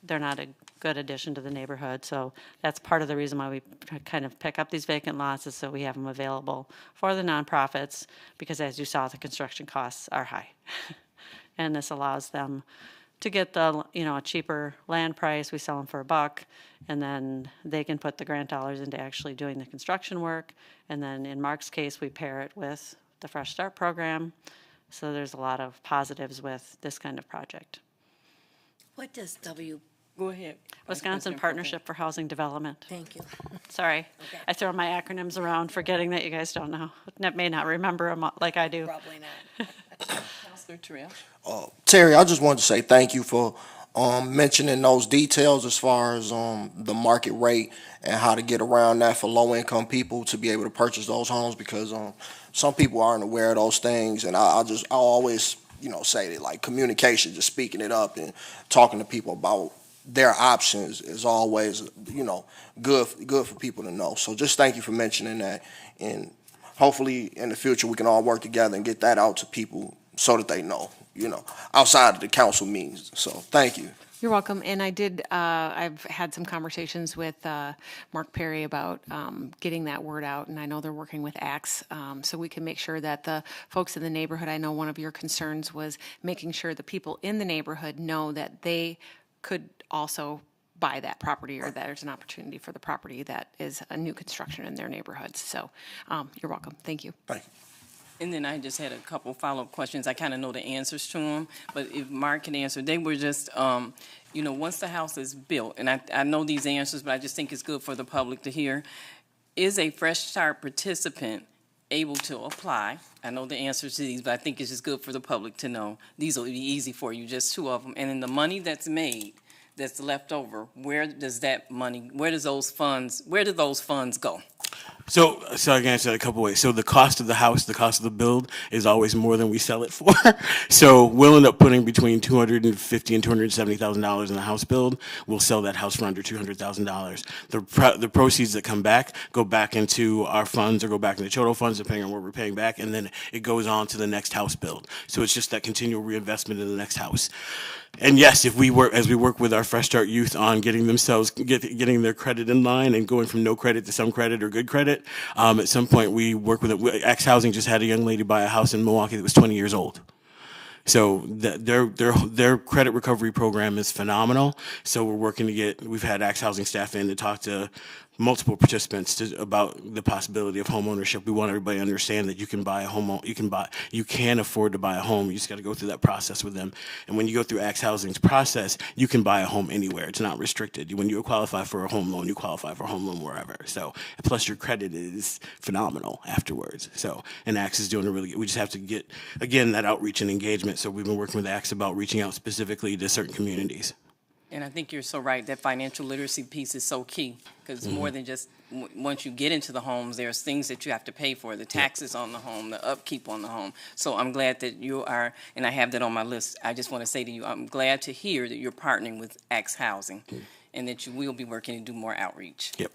they're not a good addition to the neighborhood. So that's part of the reason why we kind of pick up these vacant lots, is so we have them available for the nonprofits, because as you saw, the construction costs are high. And this allows them to get the, a cheaper land price. We sell them for $1, and then they can put the grant dollars into actually doing the construction work. And then in Mark's case, we pair it with the Fresh Start program. So there's a lot of positives with this kind of project. What does Go ahead. Wisconsin Partnership for Housing Development. Thank you. Sorry, I throw my acronyms around, forgetting that you guys don't know. May not remember them like I do. Probably not. Councilor Terrell. Terry, I just wanted to say thank you for mentioning those details as far as the market rate and how to get around that for low-income people to be able to purchase those homes, because some people aren't aware of those things, and I always say that, like, communication, just speaking it up and talking to people about their options is always good for people to know. So just thank you for mentioning that, and hopefully in the future we can all work together and get that out to people so that they know, outside of the council meetings. So thank you. You're welcome. And I've had some conversations with Mark Perry about getting that word out, and I know they're working with ACTS, so we can make sure that the folks in the neighborhood, I know one of your concerns was making sure the people in the neighborhood know that they could also buy that property, or that there's an opportunity for the property that is a new construction in their neighborhoods. So you're welcome. Thank you. Thank you. And then I just had a couple follow-up questions. I kind of know the answers to them, but if Mark can answer, they were just, once the house is built, and I know these answers, but I just think it's good for the public to hear, is a Fresh Start participant able to apply? I know the answers to these, but I think it's just good for the public to know. These will be easy for you, just 2 of them. And then the money that's made, that's left over, where do those funds go? So I can answer that a couple ways. So the cost of the house, the cost of the build is always more than we sell it for. So we'll end up putting between $250,000 and $270,000 in the house build. We'll sell that house for under $200,000. The proceeds that come back go back into our funds or go back into total funds, depending on what we're paying back, and then it goes on to the next house build. So it's just that continual reinvestment in the next house. And yes, as we work with our Fresh Start youth on getting getting their credit in line and going from no credit to some credit or good credit, at some point we work with it. X Housing just had a young lady buy a house in Milwaukee that was 20 years old. So their credit recovery program is phenomenal. So we're working we've had X Housing staff in to talk to multiple participants about the possibility of home ownership. We want everybody to understand that you can buy a home, you can afford to buy a home. You just got to go through that process with them. And when you go through X Housing's process, you can buy a home anywhere. It's not restricted. When you qualify for a home loan, you qualify for a home loan wherever. So plus your credit is phenomenal afterwards. So and X is doing a really good. We just have to get again that outreach and engagement. So we've been working with X about reaching out specifically to certain communities. And I think you're so right. That financial literacy piece is so key, because more than just once you get into the homes, there's things that you have to pay for, the taxes on the home, the upkeep on the home. So I'm glad that you are, and I have that on my list. I just want to say to you, I'm glad to hear that you're partnering with X Housing and that you will be working to do more outreach. Yep.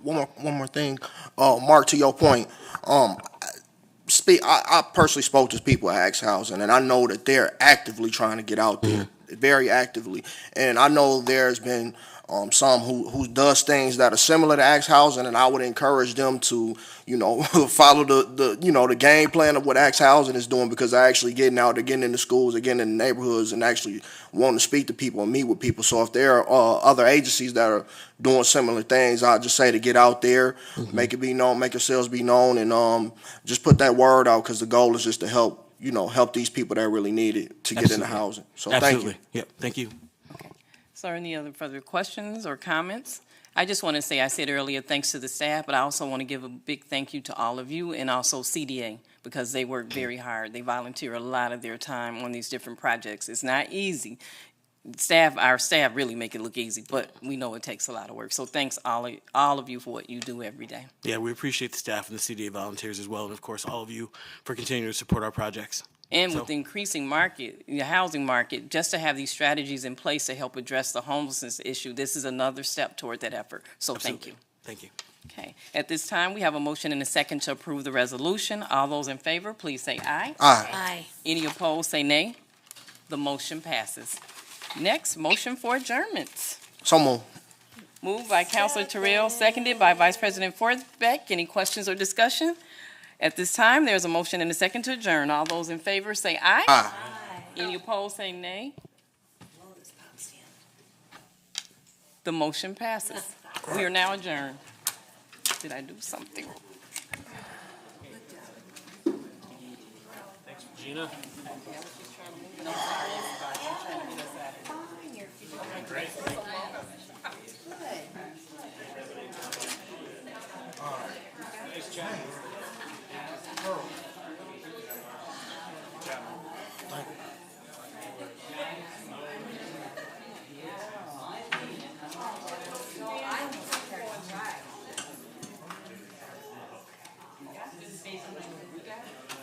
One more thing, Mark, to your point. I personally spoke to people at X Housing, and I know that they're actively trying to get out there. Very actively, and I know there's been some who does things that are similar to Axe Housing, and I would encourage them to follow the game plan of what Axe Housing is doing, because they're actually getting out, they're getting into schools, they're getting in the neighborhoods, and actually wanting to speak to people and meet with people. So if there are other agencies that are doing similar things, I'd just say to get out there, make it be known, make yourselves be known, and just put that word out, because the goal is just to help these people that really need it to get into housing. So thank you. Yep, thank you. Okay. So any other further questions or comments? I just want to say, I said earlier, thanks to the staff, but I also want to give a big thank you to all of you, and also CDA, because they work very hard. They volunteer a lot of their time on these different projects. It's not easy. Our staff really make it look easy, but we know it takes a lot of work. So thanks all of you for what you do every day. Yeah, we appreciate the staff and the CDA volunteers as well, and of course all of you for continuing to support our projects. And with the increasing market, the housing market, just to have these strategies in place to help address the homelessness issue, this is another step toward that effort. So thank you. Thank you. Okay. At this time, we have a motion and a second to approve the resolution. All those in favor, please say aye. Aye. Aye. Any opposed, say nay. The motion passes. Next, motion for adjournments. So moved. Moved by Councilor Terrell, seconded by Vice President Forsbeck. Any questions or discussion? At this time, there's a motion and a second to adjourn. All those in favor say aye. Aye. Any opposed, say nay. The motion passes. We are now adjourned. Did I do something? Thanks, Regina. Great. Nice job. Yeah.